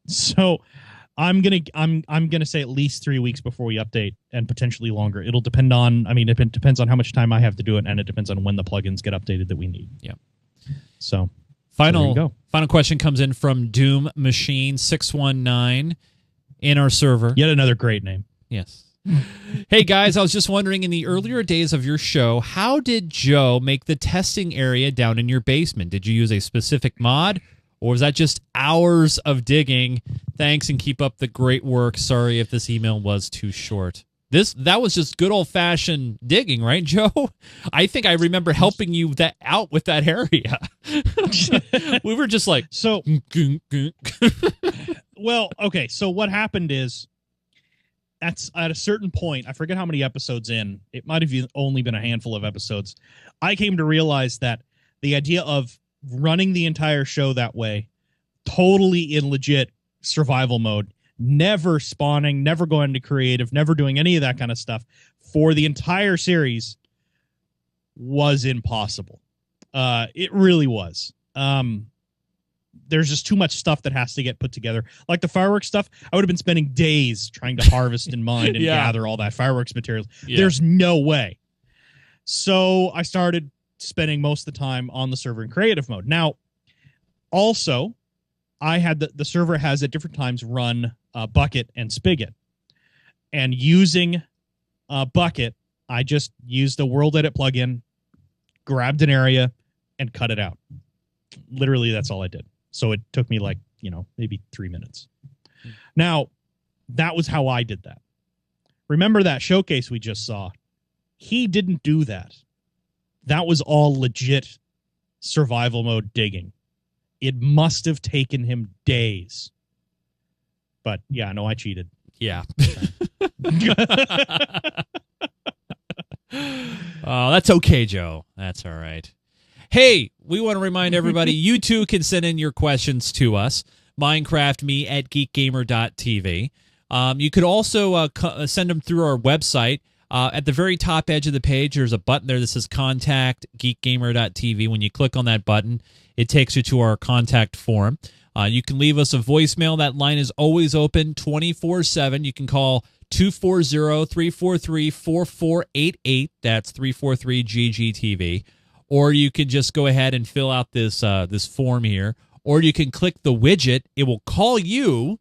Speaker 3: So I'm gonna say at least 3 weeks before we update, and potentially longer. It'll depend on. I mean, it depends on how much time I have to do it, and it depends on when the plugins get updated that we need.
Speaker 1: Yeah.
Speaker 3: So
Speaker 1: final question comes in from Doom Machine 619 in our server.
Speaker 3: Yet another great name.
Speaker 1: Yes. Hey guys, I was just wondering, in the earlier days of your show, how did Joe make the testing area down in your basement? Did you use a specific mod, or was that just hours of digging? Thanks, and keep up the great work. Sorry if this email was too short. That was just good old-fashioned digging, right, Joe? I think I remember helping you out with that area. We were just like...
Speaker 3: So... Well, okay, so what happened is, at a certain point, I forget how many episodes in, it might have only been a handful of episodes, I came to realize that the idea of running the entire show that way, totally in legit survival mode, never spawning, never going to creative, never doing any of that kind of stuff for the entire series was impossible. It really was. There's just too much stuff that has to get put together. Like the fireworks stuff, I would have been spending days trying to harvest and mine and gather all that fireworks materials. Yeah. There's no way. So I started spending most of the time on the server in creative mode. Now, also, I had the server has at different times run Bucket and Spigot. And using Bucket, I just used the World Edit plugin, grabbed an area, and cut it out. Literally, that's all I did. So it took me like, maybe 3 minutes. Now, that was how I did that. Remember that showcase we just saw? He didn't do that. That was all legit survival mode digging. It must have taken him days. But yeah, no, I cheated.
Speaker 1: Yeah. Oh, that's okay, Joe. That's all right. Hey, we want to remind everybody, you too can send in your questions to us, minecraftme@geekgamer.tv. You could also send them through our website. At the very top edge of the page, there's a button there that says Contact GeekGamer.tv. When you click on that button, it takes you to our contact form. You can leave us a voicemail. That line is always open 24/7. You can call 240-343-4488. That's 343-GGTV. Or you can just go ahead and fill out this form here. Or you can click the widget. It will call you,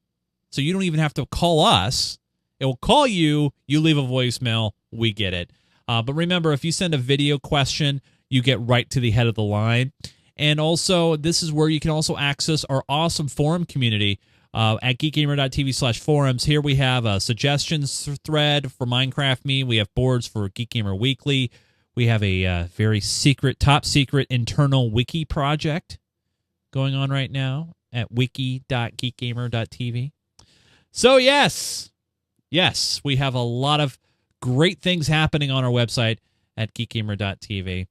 Speaker 1: so you don't even have to call us. It will call you. You leave a voicemail. We get it. But remember, if you send a video question, you get right to the head of the line. And also, this is where you can also access our awesome forum community at geekgamer.tv/forums. Here we have a suggestions thread for Minecraft Me. We have boards for Geek Gamer Weekly. We have a very secret, top secret internal wiki project going on right now at wiki.geekgamer.tv. So yes, we have a lot of great things happening on our website at geekgamer.tv.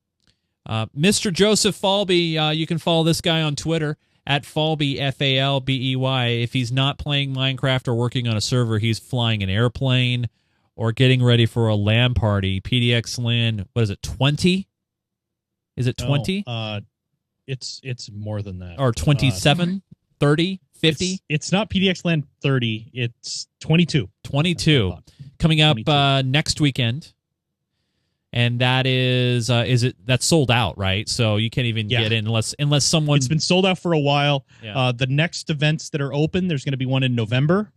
Speaker 1: Mr. Joseph Falbey, you can follow this guy on Twitter at Falbey, Falbey. If he's not playing Minecraft or working on a server, he's flying an airplane or getting ready for a LAN party. PDX LAN, what is it, 20? Is it 20?
Speaker 3: It's more than that.
Speaker 1: Or 27, 30, 50?
Speaker 3: It's not PDX LAN 30. It's 22.
Speaker 1: 22. Coming up
Speaker 3: 22.
Speaker 1: Next weekend. And that that's sold out, right? So you can't even get in unless someone...
Speaker 3: It's been sold out for a while.
Speaker 1: Yeah.
Speaker 3: The next events that are open, there's going to be one in November,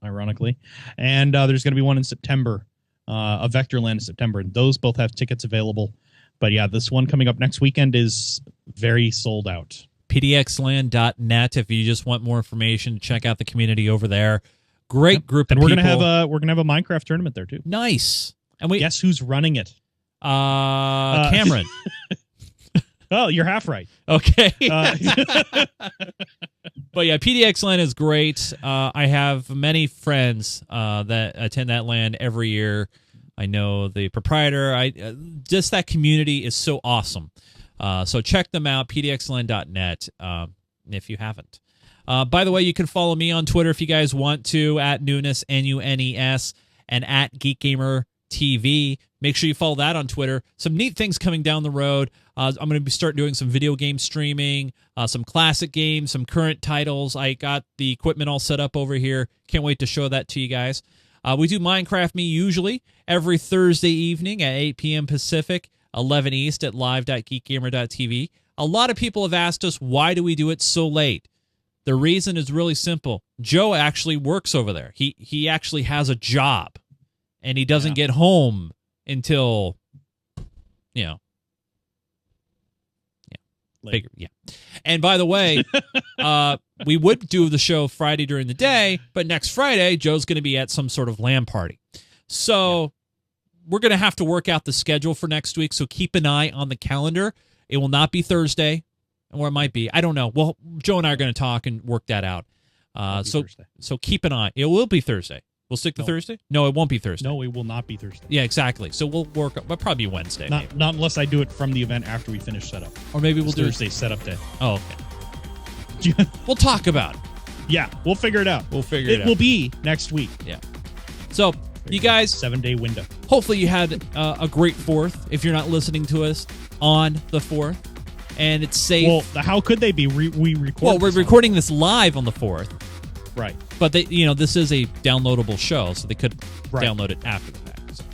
Speaker 3: ironically, and there's going to be one in September, a Vectorland in September. And those both have tickets available. But yeah, this one coming up next weekend is very sold out.
Speaker 1: pdxland.net if you just want more information, check out the community over there. Great group of
Speaker 3: people. And we're gonna have a Minecraft tournament there too.
Speaker 1: Nice. And
Speaker 3: guess who's running it?
Speaker 1: Cameron.
Speaker 3: Oh, you're half right.
Speaker 1: Okay. But yeah, PDX LAN is great. I have many friends that attend that LAN every year. I know the proprietor. Just that community is so awesome. So check them out, pdxland.net, if you haven't. By the way, you can follow me on Twitter if you guys want to, at Nunes, Nunes, and at GeekGamerTV. Make sure you follow that on Twitter. Some neat things coming down the road. I'm going to start doing some video game streaming, some classic games, some current titles. I got the equipment all set up over here. Can't wait to show that to you guys. We do Minecraft Me usually every Thursday evening at 8 p.m. Pacific, 11 East at live.geekgamer.tv. A lot of people have asked us, why do we do it so late? The reason is really simple. Joe actually works over there. He actually has a job, and he doesn't get home until, And by the way, we would do the show Friday during the day, but next Friday, Joe's going to be at some sort of LAN party. So we're going to have to work out the schedule for next week, so keep an eye on the calendar. It will not be Thursday, or it might be. I don't know. Well, Joe and I are going to talk and work that out. So keep an eye. It will be Thursday. We'll stick to Thursday? No, it won't be Thursday.
Speaker 3: No, it will not be Thursday.
Speaker 1: Yeah, exactly. So we'll probably Wednesday.
Speaker 3: Not unless I do it from the event after we finish setup.
Speaker 1: Or maybe we'll do
Speaker 3: Thursday setup day.
Speaker 1: Oh, okay. We'll talk about it.
Speaker 3: Yeah, we'll figure it out.
Speaker 1: It
Speaker 3: will be next week.
Speaker 1: Yeah. So, you guys...
Speaker 3: 7-day window.
Speaker 1: Hopefully you had a great 4th if you're not listening to us on the 4th. And it's safe.
Speaker 3: Well, how could they be? We record.
Speaker 1: Well, we're recording this live on the 4th.
Speaker 3: Right.
Speaker 1: But this is a downloadable show, so they could download it after the fact. So,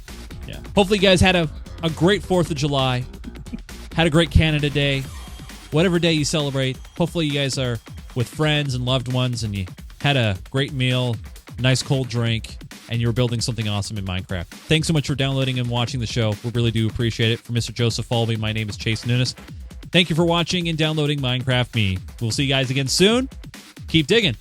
Speaker 1: yeah. Hopefully you guys had a great 4th of July. Had a great Canada Day. Whatever day you celebrate. Hopefully you guys are with friends and loved ones and you had a great meal, nice cold drink, and you were building something awesome in Minecraft. Thanks so much for downloading and watching the show. We really do appreciate it. For Mr. Joseph Falbey, my name is Chase Nunes. Thank you for watching and downloading Minecraft Me. We'll see you guys again soon. Keep digging.